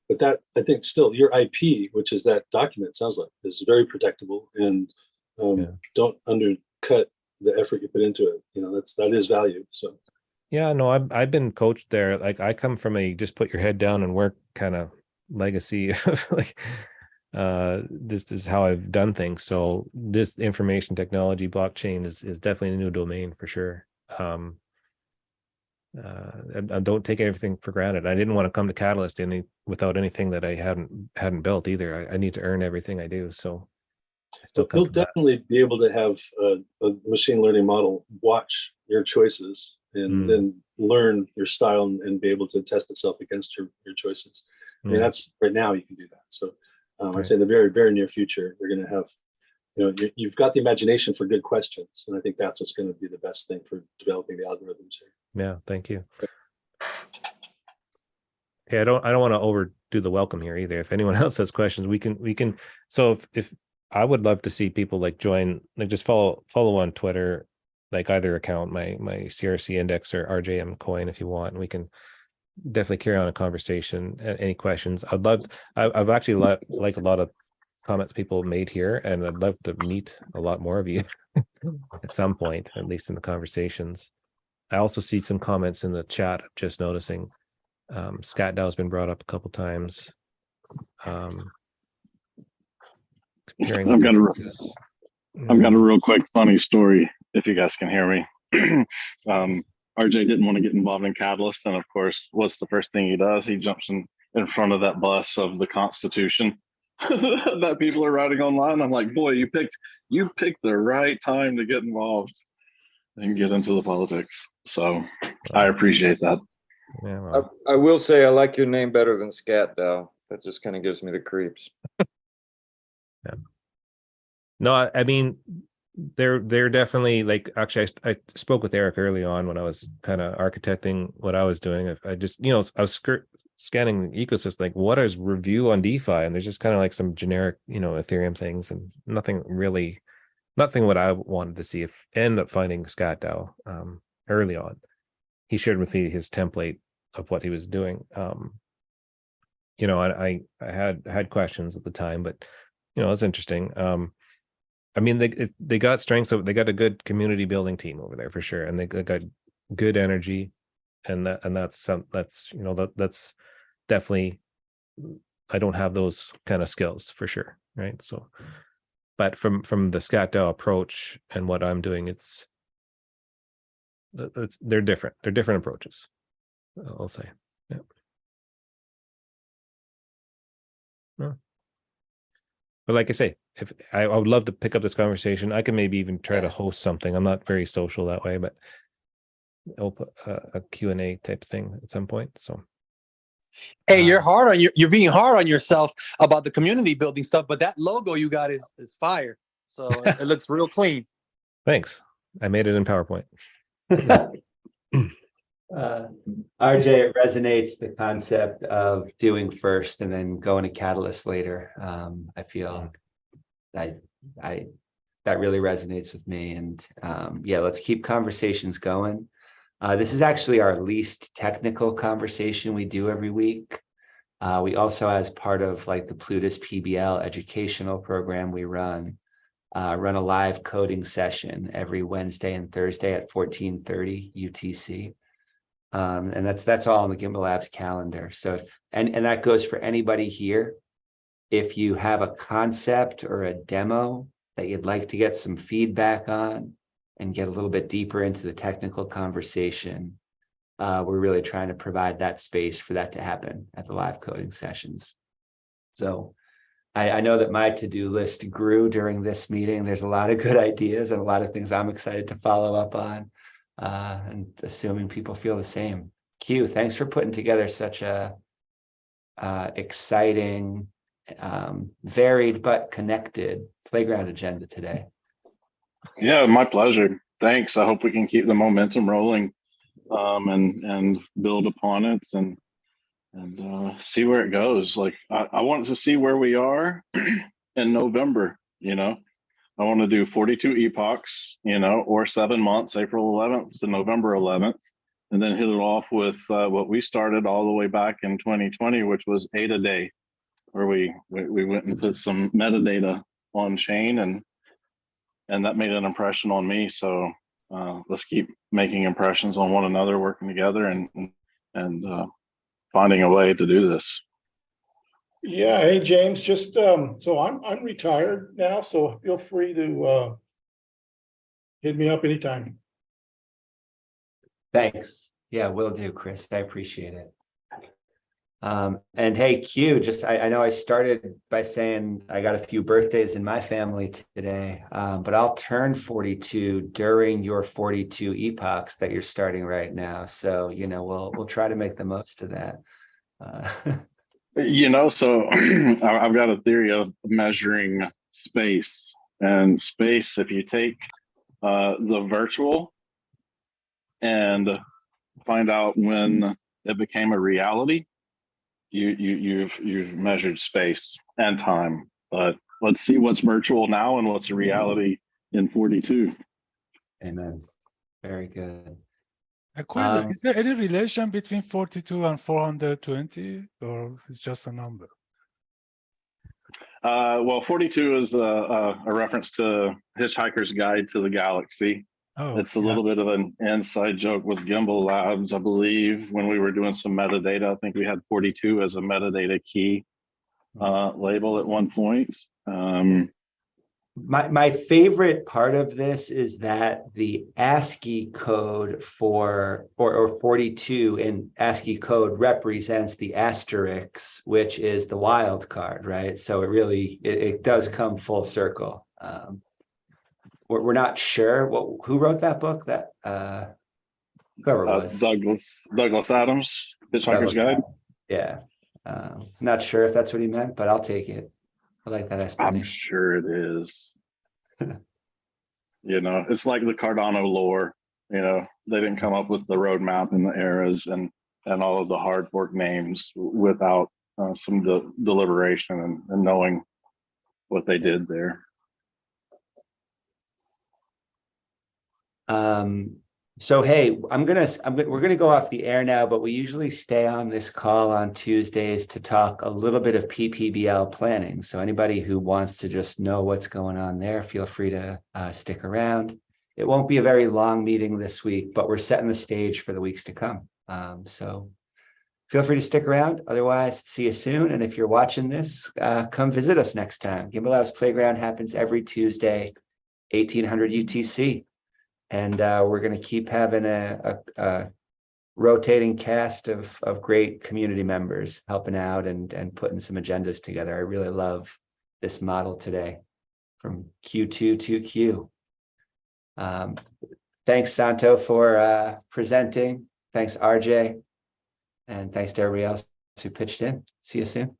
But that, I think, still your IP, which is that document, sounds like is very protectable, and don't undercut the effort you put into it. That is value. So Yeah, no, I've been coached there. Like I come from a just put your head down and work kind of legacy of like this is how I've done things. So this information technology blockchain is definitely a new domain for sure. I don't take everything for granted. I didn't want to come to Catalyst without anything that I hadn't built either. I need to earn everything I do. So I still come You'll from that. definitely be able to have a machine learning model watch your choices and then learn your style and be able to test itself against your choices. I mean, that's right now you can do that. So I'd say in the very, very near future, you're going to have, you've got the imagination for good questions. And I think that's what's going to be the best thing for developing the algorithms here. Yeah, thank you. Okay, I don't want to overdo the welcome here either. If anyone else has questions, we can. So if I would love to see people like join, like just follow on Twitter, like either account, my CRC index or RJM coin if you want, and we can definitely carry on a conversation. Any questions? I've actually like a lot of comments people made here, and I'd love to meet a lot more of you at some point, at least in the conversations. I also see some comments in the chat, just noticing. SCATDAO has been brought up a couple times. I've got a real quick funny story, if you guys can hear me. RJ didn't want to get involved in Catalyst, and of course, what's the first thing he does? He jumps in front of that bus of the Constitution that people are writing online. I'm like, boy, you picked the right time to get involved and get into the politics. So I appreciate that. Yeah, well. I will say I like your name better than SCATDAO. That just kind of gives me the creeps. Yeah. No, I mean, they're definitely like, actually, I spoke with Eric early on when I was kind of architecting what I was doing. I just, I was scanning the ecosystem, like what is review on DeFi? And there's just kind of like some generic, Ethereum things and nothing what I wanted to see. If end up finding SCATDAO early on. He shared with me his template of what he was doing. I had questions at the time, but it's interesting. I mean, they got strengths. They got a good community building team over there for sure, and they got good energy, and that's definitely. I don't have those kind of skills for sure, right? So, but from the SCATDAO approach and what I'm doing, they're different. They're different approaches, I'll say. Yeah. No. But like I say, if I would love to pick up this conversation, I can maybe even try to host something. I'm not very social that way, but I'll put a Q&A type thing at some point. So, hey, you're being hard on yourself about the community building stuff, but that logo you got is fire. So it looks real clean. Thanks. I made it in PowerPoint. RJ, it resonates the concept of doing first and then going to Catalyst later. I feel that really resonates with me. And yeah, let's keep conversations going. This is actually our least technical conversation we do every week. We also, as part of like the Plutus PBL educational program we run a live coding session every Wednesday and Thursday at 14:30 UTC. And that's all on the Gimbalabs calendar. So and that goes for anybody here. If you have a concept or a demo that you'd like to get some feedback on and get a little bit deeper into the technical conversation, we're really trying to provide that space for that to happen at the live coding sessions. So I know that my to-do list grew during this meeting. There's a lot of good ideas and a lot of things I'm excited to follow up on. And assuming people feel the same. Q, thanks for putting together such a exciting, varied but connected playground agenda today. Yeah, my pleasure. Thanks. I hope we can keep the momentum rolling, and build upon it and see where it goes. Like I want to see where we are in November. I want to do 42 epochs, or 7 months, April 11th to November 11th, and then hit it off with what we started all the way back in 2020, which was 8 a day, where we went and put some metadata on chain, and that made an impression on me. So let's keep making impressions on one another, working together, and finding a way to do this. Yeah, hey, James, just, so I'm retired now, so feel free to, hit me up anytime. Thanks. Yeah, will do, Chris. I appreciate it. And hey, Q, just I know I started by saying I got a few birthdays in my family today, but I'll turn 42 during your 42 epochs that you're starting right now. So, you know, we'll try to make the most of that. You know, so I've got a theory of measuring space, and space, if you take the virtual and find out when it became a reality, you've measured space and time. But let's see what's virtual now and what's a reality in 42. Amen. Very good. Quiz, is there any relation between 42 and 420, or it's just a number? Well, 42 is a reference to Hitchhiker's Guide to the Galaxy. Oh, it's a little bit of an inside joke with Gimbalabs, I believe. When we were doing some metadata, I think we had 42 as a metadata key label at one point. My favorite part of this is that the ASCII code for or 42 in ASCII code represents the asterisk, which is the wild card, right? So it really it does come full circle. We're not sure who wrote that book. That whoever it was. Douglas Adams, Hitchhiker's Guide. Yeah, not sure if that's what he meant, but I'll take it. I like that explanation. I'm sure it is. You know, it's like the Cardano lore. You know, they didn't come up with the roadmap and the eras and all of the hard fork names without some deliberation and knowing what they did there. So hey, we're gonna go off the air now, but we usually stay on this call on Tuesdays to talk a little bit of PPBL planning. So anybody who wants to just know what's going on there, feel free to stick around. It won't be a very long meeting this week, but we're setting the stage for the weeks to come. So feel free to stick around. Otherwise, see you soon. And if you're watching this, come visit us next time. Gimbalabs Playground happens every Tuesday, 1800 UTC. And we're going to keep having a rotating cast of great community members helping out and putting some agendas together. I really love this model today from Q2 to Q. Thanks, Santo, for presenting. Thanks, RJ. And thanks to everybody else who pitched in. See you soon.